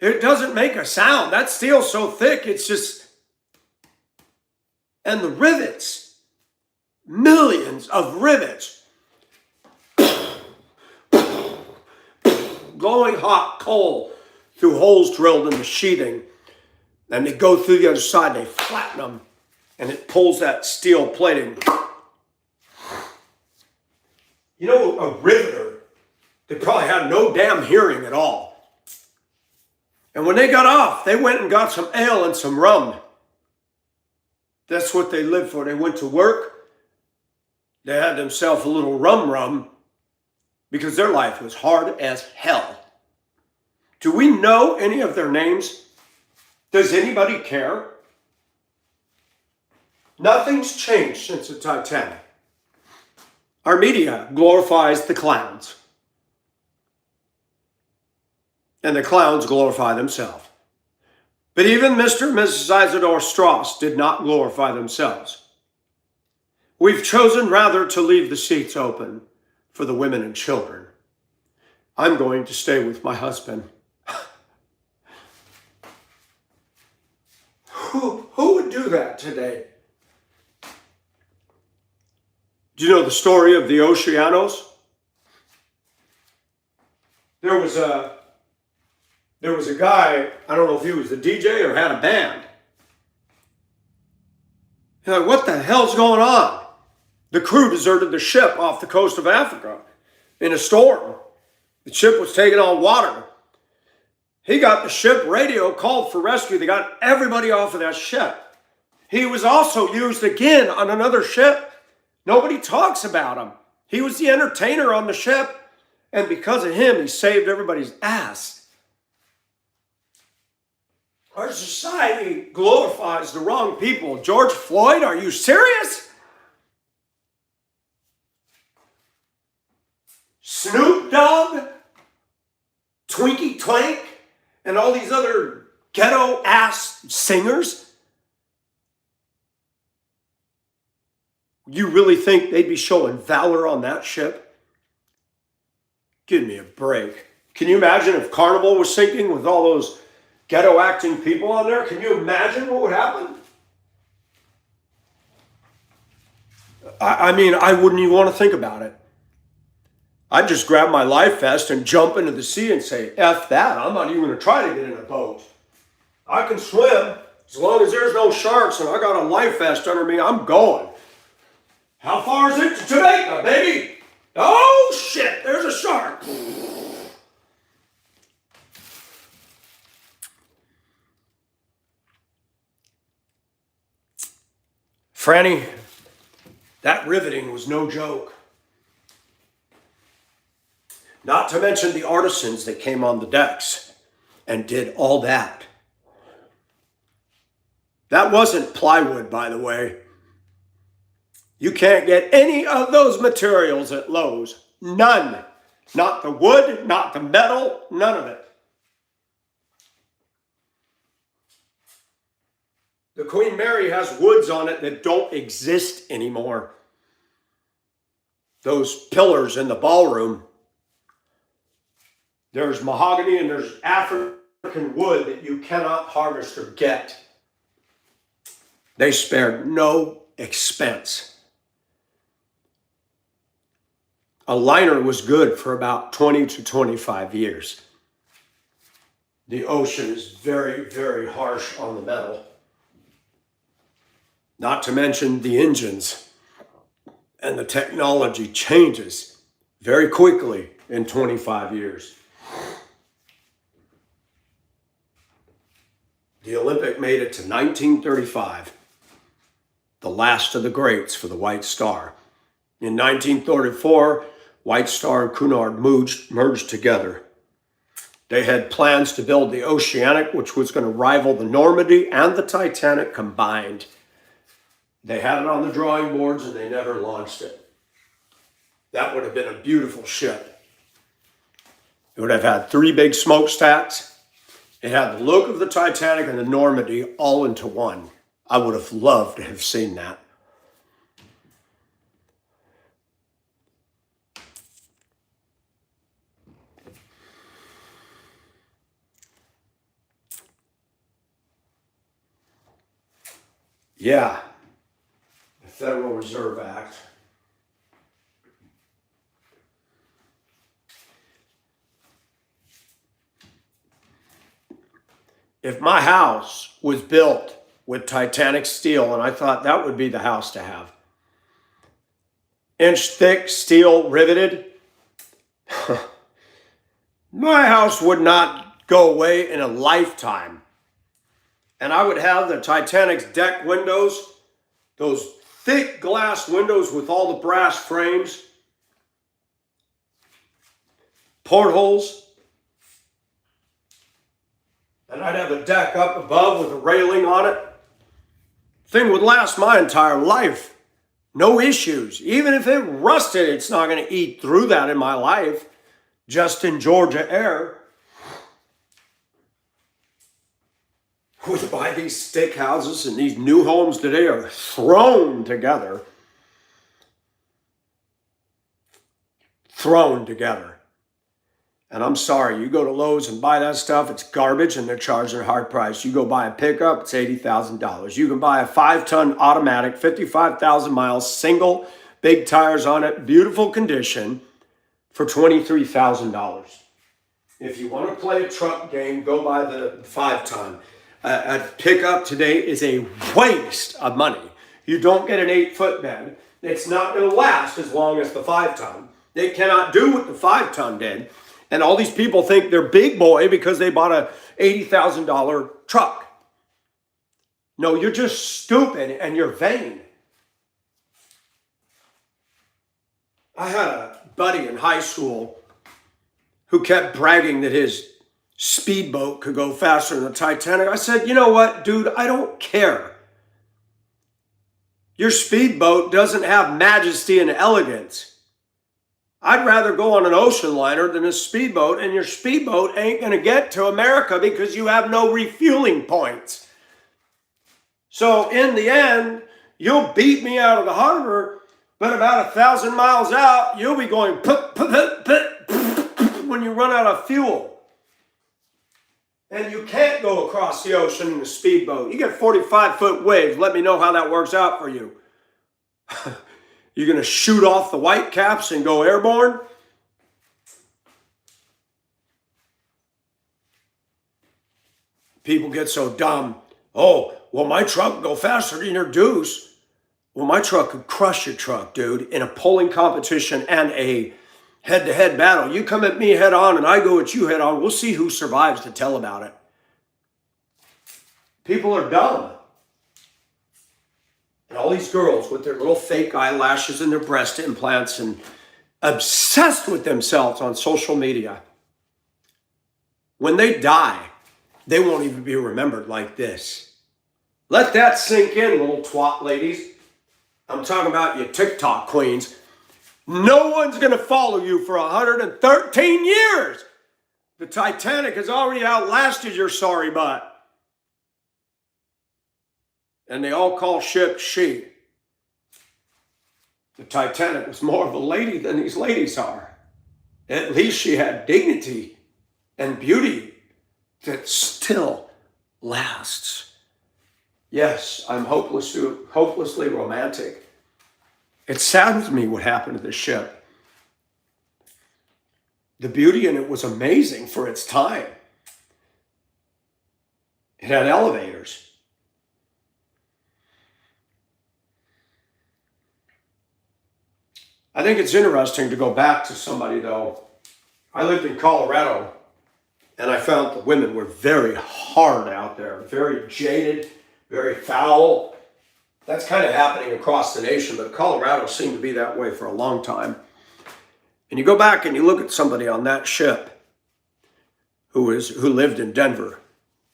It doesn't make a sound. That steel's so thick, it's just... And the rivets, millions of rivets, glowing hot coal through holes drilled in the sheeting, and they go through the other side, and they flatten them, and it pulls that steel plating. You know, a riveter, they probably had no damn hearing at all. And when they got off, they went and got some ale and some rum. That's what they lived for. They went to work. They had themselves a little rum, because their life was hard as hell. Do we know any of their names? Does anybody care? Nothing's changed since the Titanic. Our media glorifies the clowns. And the clowns glorify themselves. But even Mr. and Mrs. Isidore Strauss did not glorify themselves. We've chosen rather to leave the seats open for the women and children. I'm going to stay with my husband. Who would do that today? Do you know the story of the Oceanos? There was a guy, I don't know if he was the DJ or had a band. You're like, what the hell's going on? The crew deserted the ship off the coast of Africa in a storm. The ship was taking on water. He got the ship radio, called for rescue. They got everybody off of that ship. He was also used again on another ship. Nobody talks about him. He was the entertainer on the ship, and because of him, he saved everybody's ass. Our society glorifies the wrong people. George Floyd, are you serious? Snoop Dogg, Twinkie Twank, and all these other ghetto-ass singers? You really think they'd be showing valor on that ship? Give me a break. Can you imagine if Carnival was sinking with all those ghetto-acting people on there? Can you imagine what would happen? I mean, I wouldn't even want to think about it. I'd just grab my life vest and jump into the sea and say, F that, I'm not even going to try to get in a boat. I can swim. As long as there's no sharks and I got a life vest under me, I'm going. How far is it to Jamaica, baby? Oh, shit, there's a shark. Franny, that riveting was no joke. Not to mention the artisans that came on the decks and did all that. That wasn't plywood, by the way. You can't get any of those materials at Lowe's. None. Not the wood, not the metal, none of it. The Queen Mary has woods on it that don't exist anymore. Those pillars in the ballroom, there's mahogany and there's African wood that you cannot harvest or get. They spared no expense. A liner was good for about 20 to 25 years. The ocean is very, very harsh on the metal. Not to mention the engines and the technology changes very quickly in 25 years. The Olympic made it to 1935, the last of the greats for the White Star. In 1934, White Star and Cunard merged together. They had plans to build the Oceanic, which was going to rival the Normandy and the Titanic combined. They had it on the drawing boards and they never launched it. That would have been a beautiful ship. It would have had 3 big smokestacks. It had the look of the Titanic and the Normandy all into one. I would have loved to have seen that. Yeah, the Federal Reserve Act. If my house was built with Titanic steel, and I thought that would be the house to have, inch thick steel riveted, my house would not go away in a lifetime. And I would have the Titanic's deck windows, those thick glass windows with all the brass frames, portholes, and I'd have a deck up above with a railing on it. Thing would last my entire life. No issues. Even if it rusted, it's not going to eat through that in my life. Just in Georgia air. We buy these steakhouses and these new homes today are thrown together. Thrown together. And I'm sorry, you go to Lowe's and buy that stuff, it's garbage and they're charging a hard price. You go buy a pickup, it's $80,000. You can buy a 5-ton automatic, 55,000 miles, single, big tires on it, beautiful condition for $23,000. If you want to play a truck game, go buy the 5-ton. A pickup today is a waste of money. You don't get an 8-foot bed. It's not going to last as long as the 5-ton. It cannot do what the 5-ton did. And all these people think they're big boy because they bought a $80,000 truck. No, you're just stupid and you're vain. I had a buddy in high school who kept bragging that his speedboat could go faster than the Titanic. I said, you know what, dude, I don't care. Your speedboat doesn't have majesty and elegance. I'd rather go on an ocean liner than a speedboat, and your speedboat ain't going to get to America because you have no refueling points. So in the end, you'll beat me out of the harbor, but about 1,000 miles out, you'll be going when you run out of fuel. And you can't go across the ocean in a speedboat. You get 45-foot waves. Let me know how that works out for you. You're going to shoot off the white caps and go airborne? People get so dumb. Oh, well, my truck will go faster than your Deuce. Well, my truck could crush your truck, dude, in a pulling competition and a head-to-head battle. You come at me head on and I go at you head on. We'll see who survives to tell about it. People are dumb. And all these girls with their little fake eyelashes and their breast implants and obsessed with themselves on social media. When they die, they won't even be remembered like this. Let that sink in, little twat ladies. I'm talking about you TikTok queens. No one's going to follow you for 113 years. The Titanic has already outlasted your sorry butt. And they all call ship she. The Titanic was more of a lady than these ladies are. At least she had dignity and beauty that still lasts. Yes, I'm hopelessly romantic. It saddens me what happened to this ship. The beauty in it was amazing for its time. It had elevators. I think it's interesting to go back to somebody, though. I lived in Colorado, and I found the women were very hard out there, very jaded, very foul. That's kind of happening across the nation, but Colorado seemed to be that way for a long time. And you go back and you look at somebody on that ship who lived in Denver,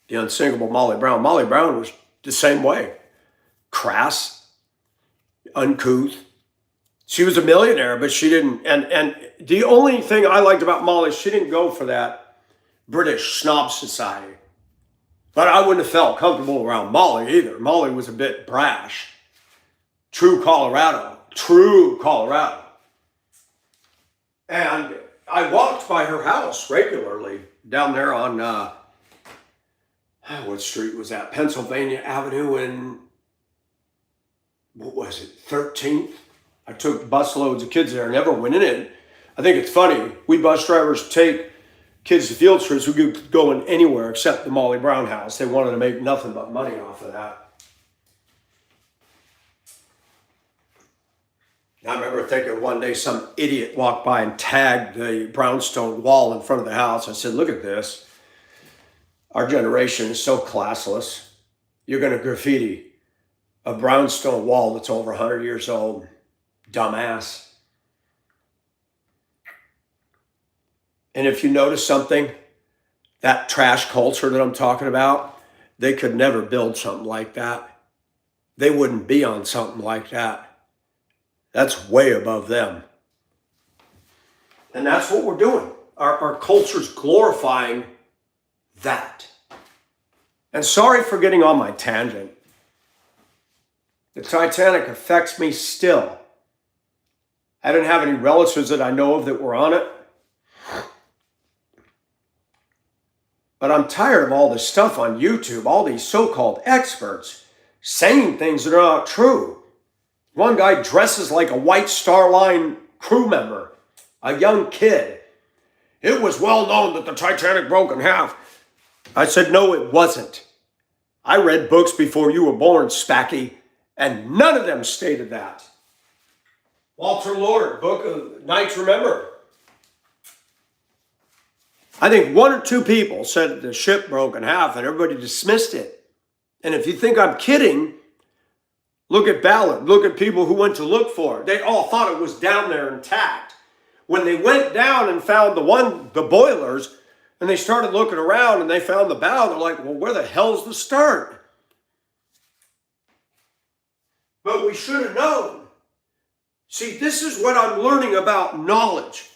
the unsinkable Molly Brown. Molly Brown was the same way. Crass, uncouth. She was a millionaire, but she didn't. And the only thing I liked about Molly, she didn't go for that British snob society. But I wouldn't have felt comfortable around Molly either. Molly was a bit brash. True Colorado. And I walked by her house regularly down there on, what street was that? Pennsylvania Avenue and, what was it, 13th? I took busloads of kids there, never went in it. I think it's funny. We bus drivers take kids to field trips who could go in anywhere except the Molly Brown house. They wanted to make nothing but money off of that. I remember thinking one day some idiot walked by and tagged the brownstone wall in front of the house. I said, look at this. Our generation is so classless. You're going to graffiti a brownstone wall that's over 100 years old. Dumbass. And if you notice something, that trash culture that I'm talking about, they could never build something like that. They wouldn't be on something like that. That's way above them. And that's what we're doing. Our culture's glorifying that. And sorry for getting on my tangent. The Titanic affects me still. I didn't have any relatives that I know of that were on it. But I'm tired of all this stuff on YouTube, all these so-called experts saying things that are not true. One guy dresses like a White Star Line crew member, a young kid. It was well known that the Titanic broke in half. I said, no, it wasn't. I read books before you were born, Spacky, and none of them stated that. Walter Lord, Book of Knights Remember. I think one or two people said the ship broke in half and everybody dismissed it. And if you think I'm kidding, look at Ballard. Look at people who went to look for it. They all thought it was down there intact. When they went down and found the boilers, and they started looking around and they found the bow, they're like, well, where the hell's the stern? But we should have known. See, this is what I'm learning about knowledge.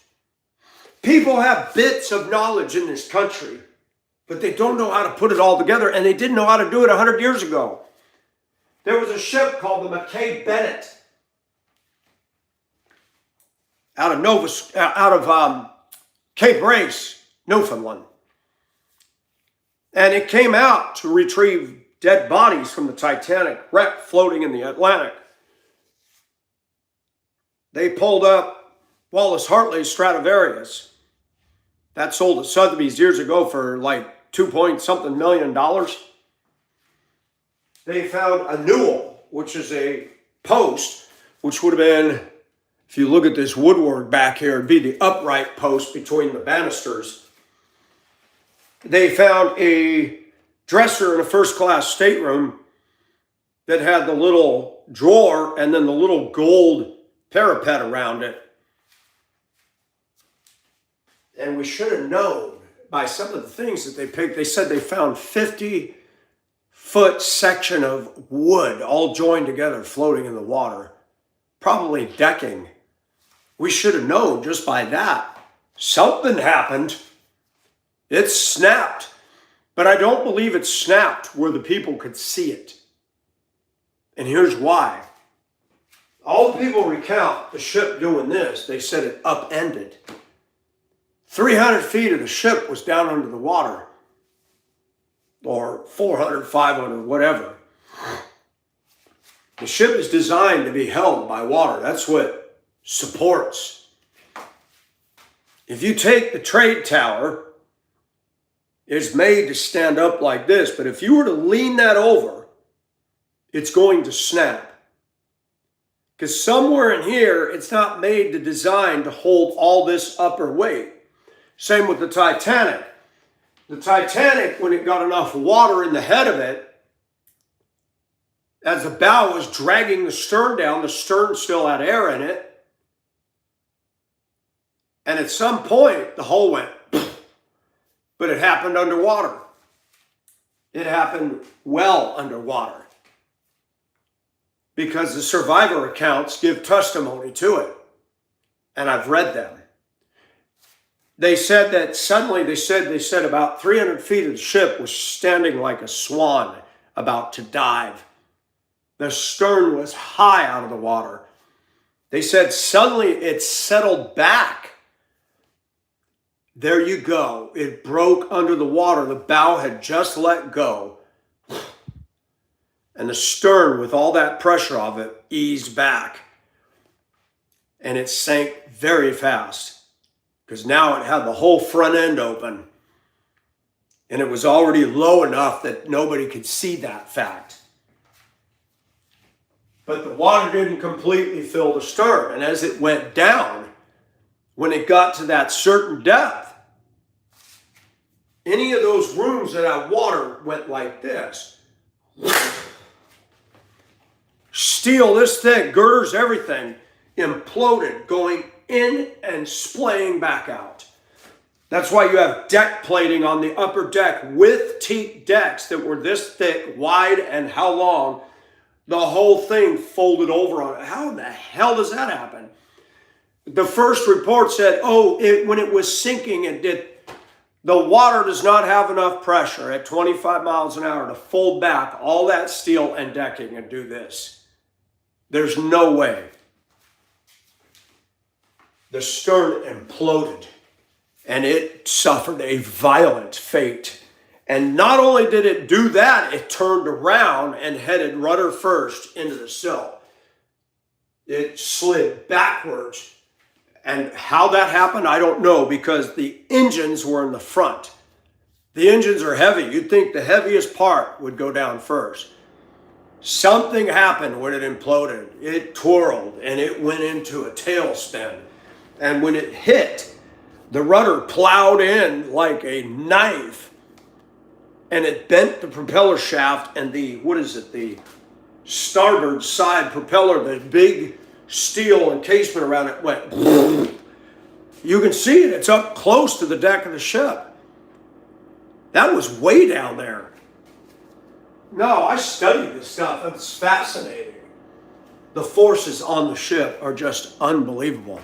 People have bits of knowledge in this country, but they don't know how to put it all together, and they didn't know how to do it 100 years ago. There was a ship called the McKay Bennett out of Cape Race, Newfoundland. And it came out to retrieve dead bodies from the Titanic wreck floating in the Atlantic. They pulled up Wallace Hartley's Stradivarius. That sold at Sotheby's years ago for like $2 million. They found a newel, which is a post, which would have been, if you look at this woodwork back here, it'd be the upright post between the banisters. They found a dresser in a first-class stateroom that had the little drawer and then the little gold parapet around it. And we should have known by some of the things that they picked. They said they found 50-foot section of wood all joined together floating in the water, probably decking. We should have known just by that. Something happened. It snapped. But I don't believe it snapped where the people could see it. And here's why. All the people recount the ship doing this. They said it upended. 300 feet of the ship was down under the water. Or 400, 500, whatever. The ship is designed to be held by water. That's what supports. If you take the trade tower, it's made to stand up like this, but if you were to lean that over, it's going to snap. Because somewhere in here, it's not made to design to hold all this upper weight. Same with the Titanic. The Titanic, when it got enough water in the head of it, as the bow was dragging the stern down, the stern still had air in it. And at some point, the hull went, but it happened underwater. It happened well underwater. Because the survivor accounts give testimony to it. And I've read them. They said that suddenly, they said about 300 feet of the ship was standing like a swan about to dive. The stern was high out of the water. They said suddenly it settled back. There you go. It broke under the water. The bow had just let go. And the stern, with all that pressure of it, eased back. And it sank very fast. Because now it had the whole front end open. And it was already low enough that nobody could see that fact. But the water didn't completely fill the stern. And as it went down, when it got to that certain depth, any of those rooms that had water went like this. Steel this thick, girders, everything, imploded, going in and splaying back out. That's why you have deck plating on the upper deck with teak decks that were this thick, wide, and how long? The whole thing folded over on it. How in the hell does that happen? The first report said, oh, when it was sinking, the water does not have enough pressure at 25 miles an hour to fold back all that steel and decking and do this. There's no way. The stern imploded and it suffered a violent fate. And not only did it do that, it turned around and headed rudder first into the sill. It slid backwards. And how that happened, I don't know, because the engines were in the front. The engines are heavy. You'd think the heaviest part would go down first. Something happened when it imploded. It twirled and it went into a tailspin. And when it hit, the rudder plowed in like a knife. And it bent the propeller shaft and the starboard side propeller, the big steel encasement around it went. You can see it. It's up close to the deck of the ship. That was way down there. No, I studied this stuff. It's fascinating. The forces on the ship are just unbelievable.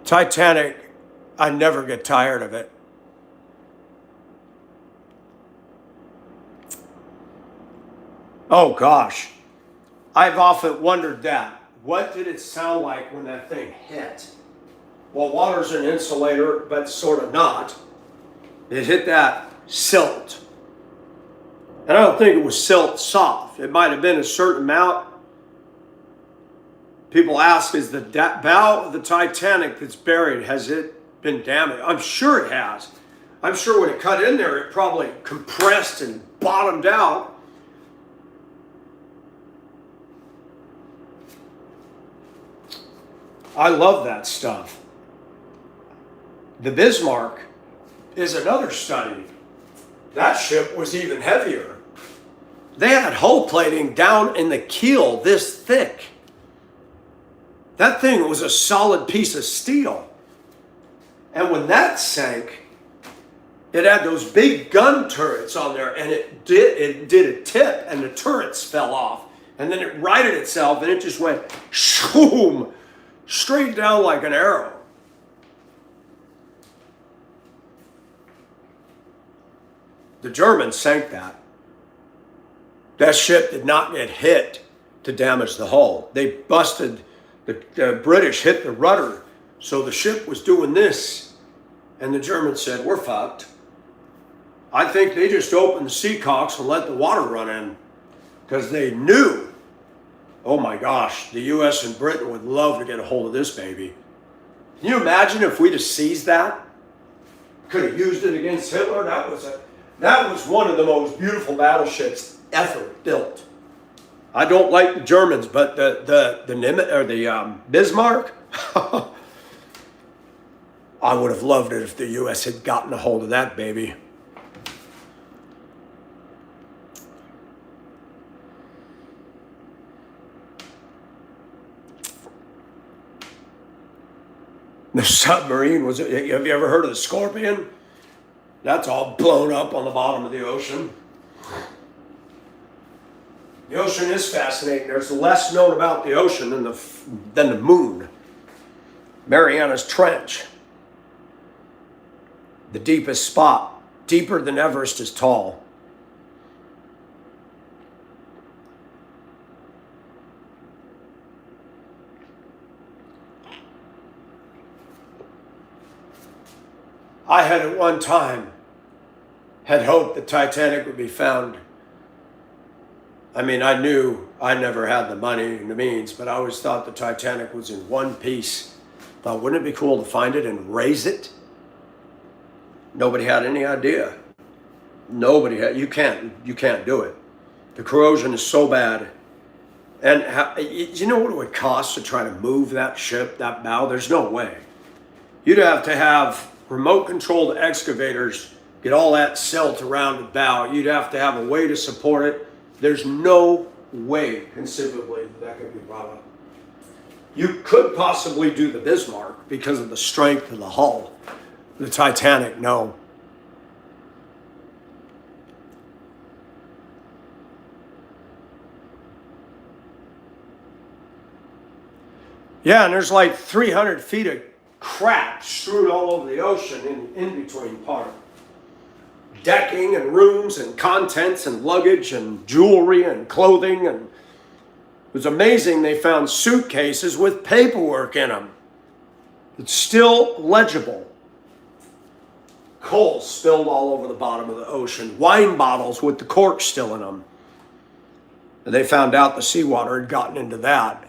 Titanic, I never get tired of it. Oh gosh, I've often wondered that. What did it sound like when that thing hit? Well, water's an insulator, but sort of not. It hit that silt. And I don't think it was silt soft. It might have been a certain amount. People ask, is the bow of the Titanic that's buried, has it been damaged? I'm sure it has. I'm sure when it cut in there, it probably compressed and bottomed out. I love that stuff. The Bismarck is another study. That ship was even heavier. They had hull plating down in the keel this thick. That thing was a solid piece of steel. And when that sank, it had those big gun turrets on there, and it did a tip, and the turrets fell off. And then it righted itself, and it just went shoom, straight down like an arrow. The Germans sank that. That ship did not get hit to damage the hull. They busted, the British hit the rudder, so the ship was doing this, and the Germans said, we're fucked. I think they just opened the seacocks and let the water run in, because they knew, oh my gosh, the US and Britain would love to get a hold of this baby. Can you imagine if we'd have seized that? Could have used it against Hitler? That was one of the most beautiful battleships ever built. I don't like the Germans, but the Bismarck, I would have loved it if the U.S. had gotten a hold of that baby. The submarine have you ever heard of the Scorpion? That's all blown up on the bottom of the ocean. The ocean is fascinating. There's less known about the ocean than the moon. Mariana's Trench. The deepest spot. Deeper than Everest is tall. I had at one time had hoped the Titanic would be found. I mean, I knew I never had the money and the means, but I always thought the Titanic was in one piece. Thought, wouldn't it be cool to find it and raise it? Nobody had any idea. Nobody had. You can't do it. The corrosion is so bad. And you know what it would cost to try to move that ship, that bow? There's no way. You'd have to have remote controlled excavators get all that silt around the bow. You'd have to have a way to support it. There's no way, conceivably, that could be brought up. You could possibly do the Bismarck because of the strength of the hull. The Titanic, no. Yeah, and there's like 300 feet of crap strewn all over the ocean in between part. Decking and rooms and contents and luggage and jewelry and clothing. And it was amazing they found suitcases with paperwork in them. It's still legible. Coal spilled all over the bottom of the ocean. Wine bottles with the cork still in them. And they found out the seawater had gotten into that.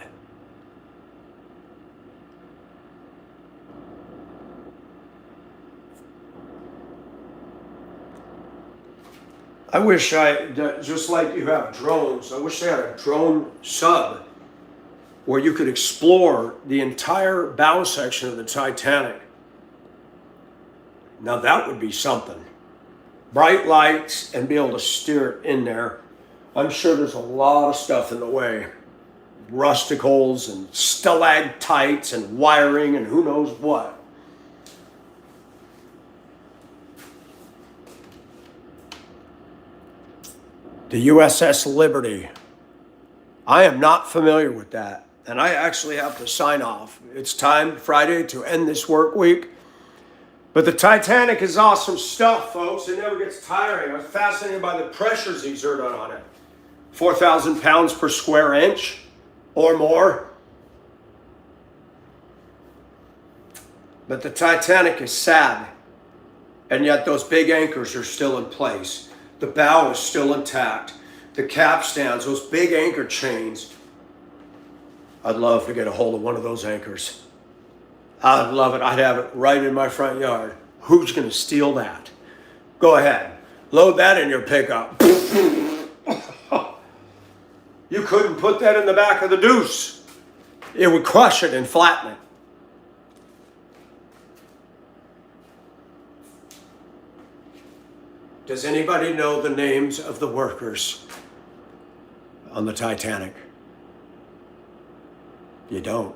I wish just like you have drones, I wish they had a drone sub where you could explore the entire bow section of the Titanic. Now that would be something. Bright lights and be able to steer it in there. I'm sure there's a lot of stuff in the way. Rusticles and stalactites and wiring and who knows what. The USS Liberty. I am not familiar with that. And I actually have to sign off. It's time Friday to end this work week. But the Titanic is awesome stuff, folks. It never gets tiring. I was fascinated by the pressures exerted on it. 4,000 pounds per square inch or more. But the Titanic is sad. And yet those big anchors are still in place. The bow is still intact. The capstans, those big anchor chains. I'd love to get a hold of one of those anchors. I'd love it. I'd have it right in my front yard. Who's going to steal that? Go ahead. Load that in your pickup. You couldn't put that in the back of the Deuce. It would crush it and flatten it. Does anybody know the names of the workers on the Titanic? You don't.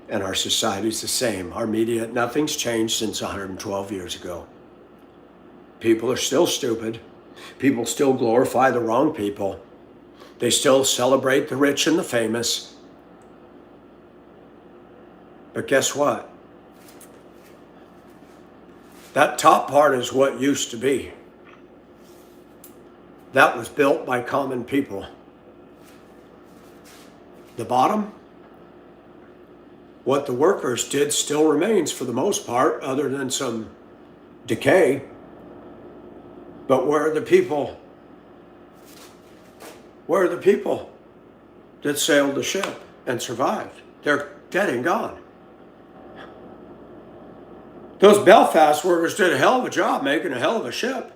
And our society's the same. Our media, nothing's changed since 112 years ago. People are still stupid. People still glorify the wrong people. They still celebrate the rich and the famous. But guess what? That top part is what used to be. That was built by common people. The bottom, what the workers did still remains for the most part, other than some decay. But where are the people? Where are the people that sailed the ship and survived? They're dead and gone. Those Belfast workers did a hell of a job making a hell of a ship.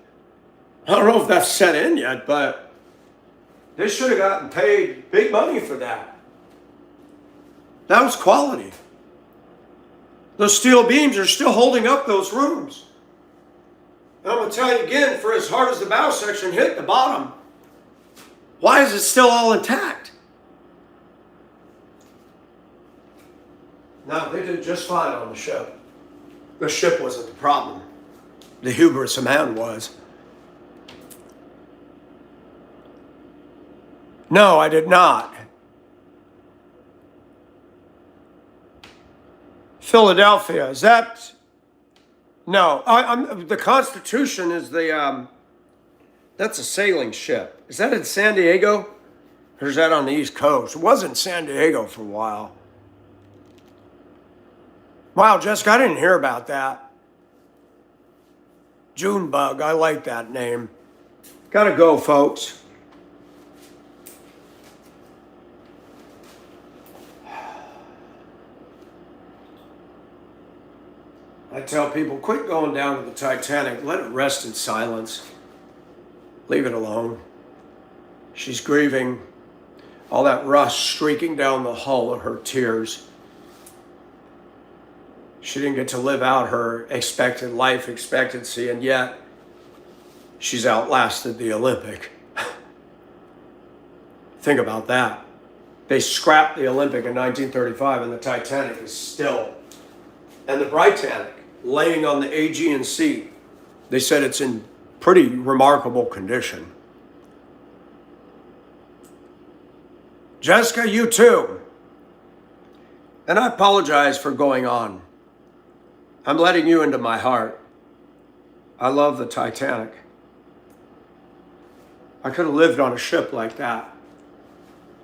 I don't know if that's set in yet, but they should have gotten paid big money for that. That was quality. Those steel beams are still holding up those rooms. And I'm going to tell you again, for as hard as the bow section hit the bottom, why is it still all intact? No, they did just fine on the ship. The ship wasn't the problem. The hubris of man was. No, I did not. Philadelphia, is that? No, the Constitution is the, that's a sailing ship. Is that in San Diego? Or is that on the East Coast? It was in San Diego for a while. Wow, Jessica, I didn't hear about that. Junebug, I like that name. Gotta go, folks. I tell people, quit going down to the Titanic. Let it rest in silence. Leave it alone. She's grieving. All that rust streaking down the hull of her tears. She didn't get to live out her expected life expectancy, and yet she's outlasted the Olympic. Think about that. They scrapped the Olympic in 1935, and the Titanic is still. And the Britannic, laying on the Aegean Sea, they said it's in pretty remarkable condition. Jessica, you too. And I apologize for going on. I'm letting you into my heart. I love the Titanic. I could have lived on a ship like that.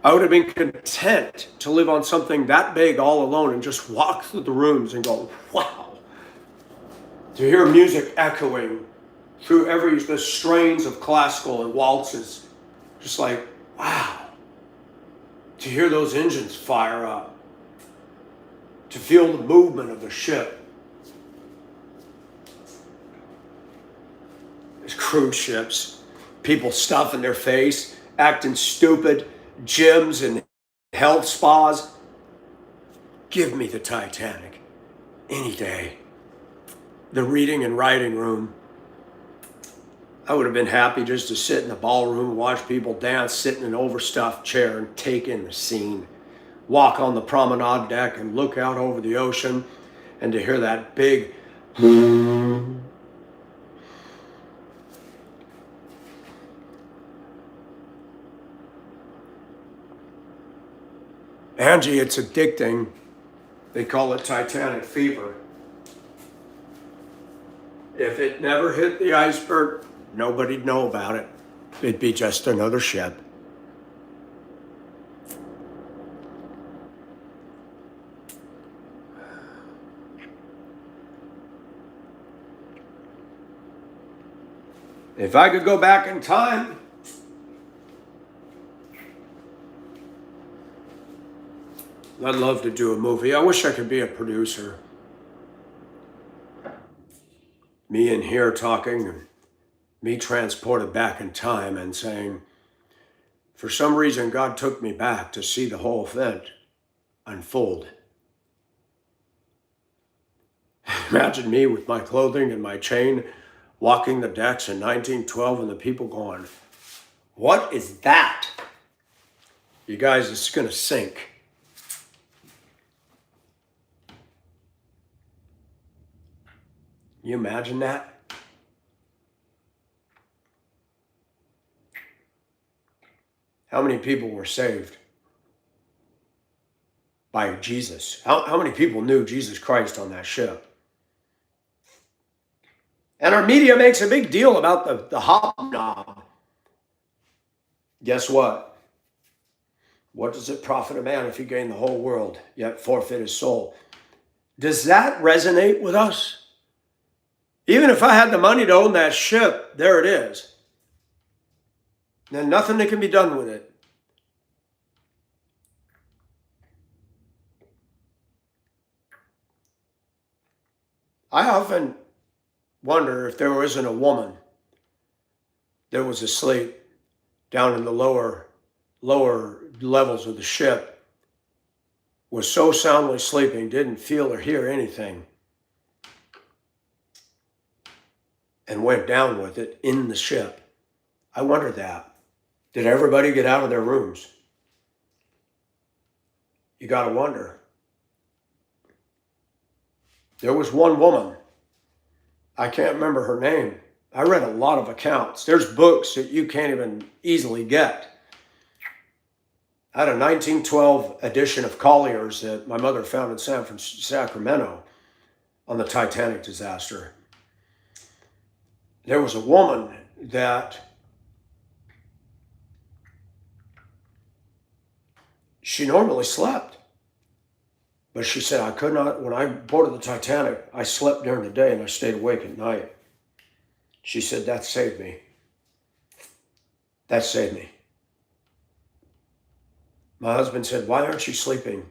I would have been content to live on something that big all alone and just walk through the rooms and go, wow. To hear music echoing through the strains of classical and waltzes. Just like, wow. To hear those engines fire up. To feel the movement of the ship. There's cruise ships. People stuffing their face, acting stupid, gyms and health spas. Give me the Titanic any day. The reading and writing room. I would have been happy just to sit in the ballroom and watch people dance, sit in an overstuffed chair and take in the scene. Walk on the promenade deck and look out over the ocean and to hear that big Angie, it's addicting. They call it Titanic fever. If it never hit the iceberg, nobody'd know about it. It'd be just another ship. If I could go back in time, I'd love to do a movie. I wish I could be a producer. Me in here talking, and me transported back in time and saying, for some reason, God took me back to see the whole event unfold. Imagine me with my clothing and my chain walking the decks in 1912 and the people going, what is that? You guys, it's going to sink. Can you imagine that? How many people were saved by Jesus? How many people knew Jesus Christ on that ship? And our media makes a big deal about the hobnob. Guess what? What does it profit a man if he gain the whole world, yet forfeit his soul? Does that resonate with us? Even if I had the money to own that ship, there it is. Then nothing that can be done with it. I often wonder if there isn't a woman that was asleep down in the lower levels of the ship, was so soundly sleeping, didn't feel or hear anything, and went down with it in the ship. I wonder that. Did everybody get out of their rooms? You got to wonder. There was one woman. I can't remember her name. I read a lot of accounts. There's books that you can't even easily get. I had a 1912 edition of Collier's that my mother found in Sacramento on the Titanic disaster. There was a woman that she normally slept. But she said, I could not, when I boarded the Titanic, I slept during the day and I stayed awake at night. She said, that saved me. That saved me. My husband said, why aren't you sleeping?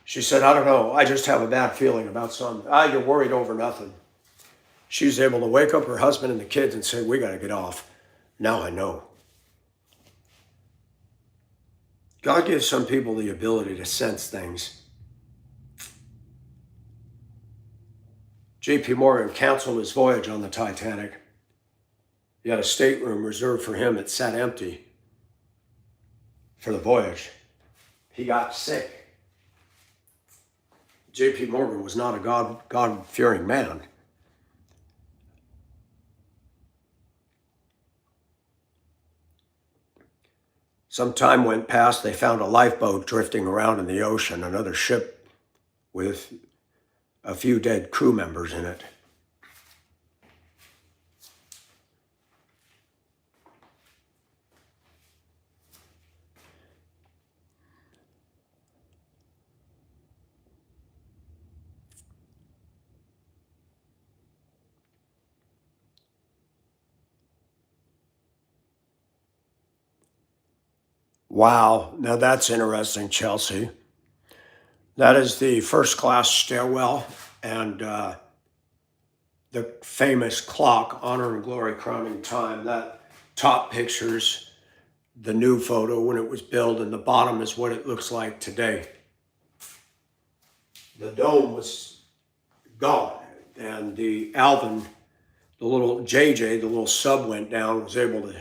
She said, I don't know. I just have a bad feeling about something. You're worried over nothing. She was able to wake up her husband and the kids and say, we got to get off. Now I know. God gives some people the ability to sense things. J.P. Morgan canceled his voyage on the Titanic. He had a stateroom reserved for him that sat empty for the voyage. He got sick. J.P. Morgan was not a God-fearing man. Some time went past, they found a lifeboat drifting around in the ocean. Another ship with a few dead crew members in it. Wow, now that's interesting, Chelsea. That is the first class stairwell and the famous clock, Honor and Glory Crowning Time. That top picture's the new photo when it was built, and the bottom is what it looks like today. The dome was gone, and the Alvin, the little JJ, the little sub went down, was able to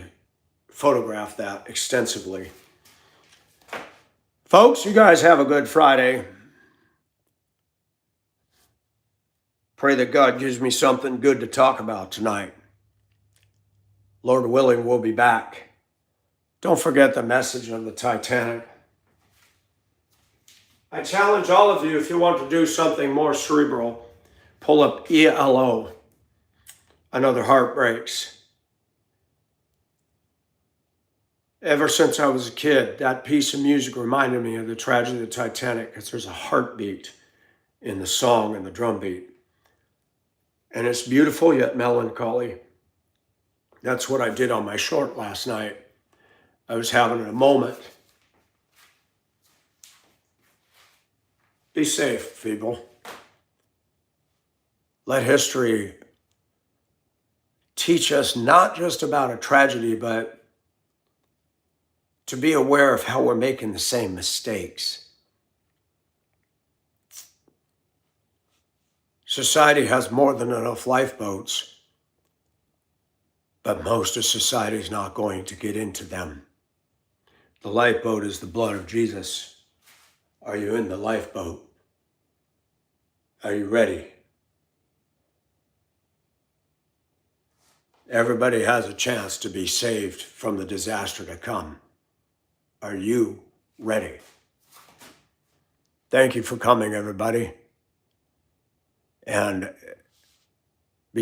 photograph that extensively. Folks, you guys have a good Friday. Pray that God gives me something good to talk about tonight. Lord willing, we'll be back. Don't forget the message of the Titanic. I challenge all of you, if you want to do something more cerebral, pull up ELO, Another Heart Breaks. Ever since I was a kid, that piece of music reminded me of the tragedy of the Titanic, because there's a heartbeat in the song and the drum beat. And it's beautiful yet melancholy. That's what I did on my short last night. I was having a moment. Be safe, people. Let history teach us not just about a tragedy, but to be aware of how we're making the same mistakes. Society has more than enough lifeboats, but most of society is not going to get into them. The lifeboat is the blood of Jesus. Are you in the lifeboat? Are you ready? Everybody has a chance to be saved from the disaster to come. Are you ready? Thank you for coming, everybody. And